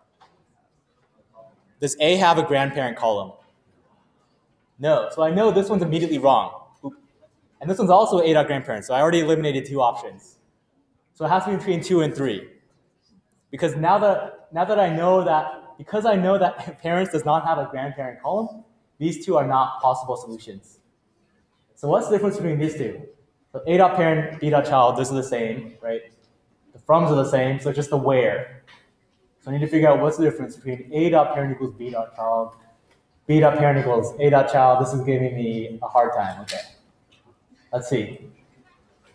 Does A have a grandparent column? No, so I know this one's immediately wrong. And this one's also A.grandparent, so I already eliminated two options. So it has to be between 2 and 3. Because now that I know that, because I know that parents does not have a grandparent column, these two are not possible solutions. So what's the difference between these two? So A.parent, B.child, this is the same, right? The froms are the same, so just the where. So I need to figure out what's the difference between A.parent equals B.child, B.parent equals A.child. This is giving me a hard time, okay. Let's see.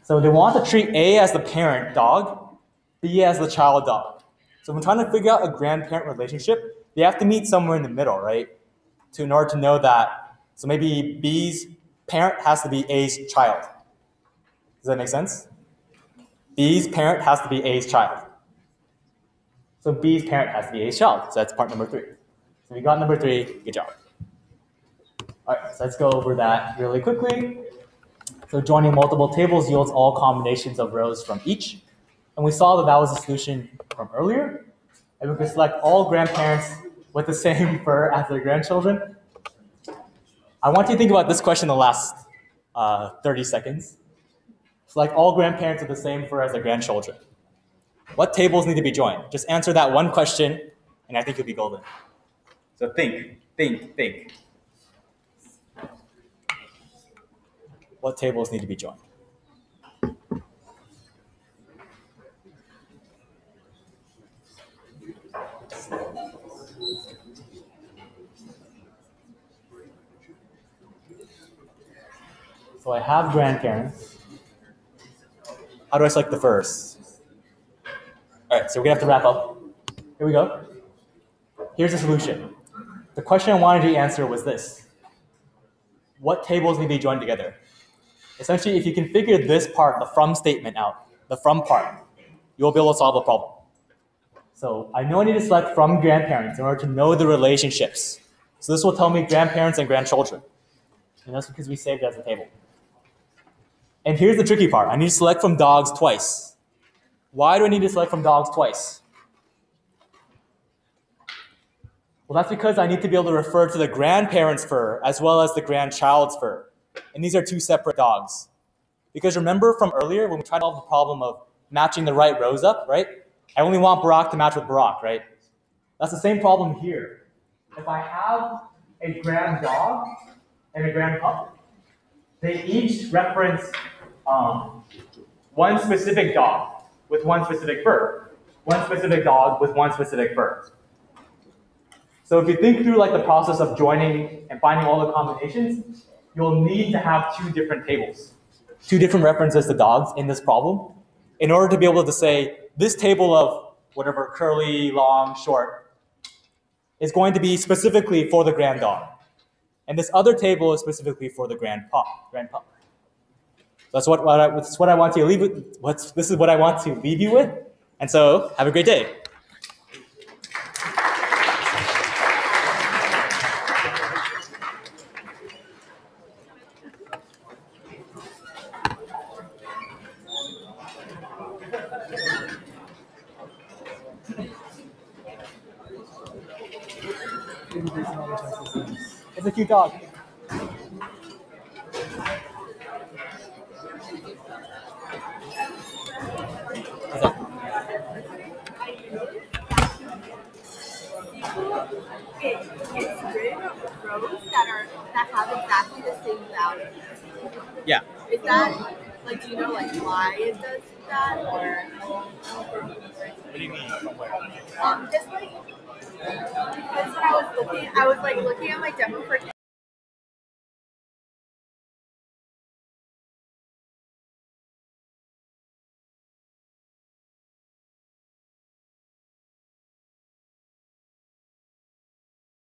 So they want to treat A as the parent dog, B as the child dog. So when trying to figure out a grandparent relationship, they have to meet somewhere in the middle, right? In order to know that, so maybe B's parent has to be A's child. Does that make sense? B's parent has to be A's child. So B's parent has to be A's child. So that's part number 3. So we got number 3, good job. All right, so let's go over that really quickly. So joining multiple tables yields all combinations of rows from each. And we saw that that was the solution from earlier. And we could select all grandparents with the same fur as their grandchildren. I want you to think about this question the last 30 seconds. Select all grandparents with the same fur as their grandchildren. What tables need to be joined? Just answer that one question, and I think you'll be golden. So think. What tables need to be joined? So I have grandparents. How do I select the first? All right, so we're gonna have to wrap up. Here we go. Here's the solution. The question I wanted you to answer was this. What tables need to be joined together? Essentially, if you can figure this part, the from statement out, the from part, you'll be able to solve the problem. So I know I need to select from grandparents in order to know the relationships. So this will tell me grandparents and grandchildren. And that's because we saved it as a table. And here's the tricky part. I need to select from dogs twice. Why do I need to select from dogs twice? Well, that's because I need to be able to refer to the grandparent's fur as well as the grandchild's fur. And these are two separate dogs. Because remember from earlier when we tried to solve the problem of matching the right rows up, right? I only want Barack to match with Barack, right? That's the same problem here. If I have a grand dog and a grand pup, they each reference one specific dog with one specific fur, one specific dog with one specific fur. So if you think through like the process of joining and finding all the combinations, you'll need to have two different tables, two different references to dogs in this problem in order to be able to say this table of whatever curly, long, short is going to be specifically for the granddaughter. And this other table is specifically for the grandpa. That's what I want to leave with. This is what I want to leave you with. And so, have a great day. It's a cute dog. It's rid of rows that have exactly the same value. Yeah. Is that like, do you know like why it does that, or? What do you mean? Just like because when I was like looking at my demo for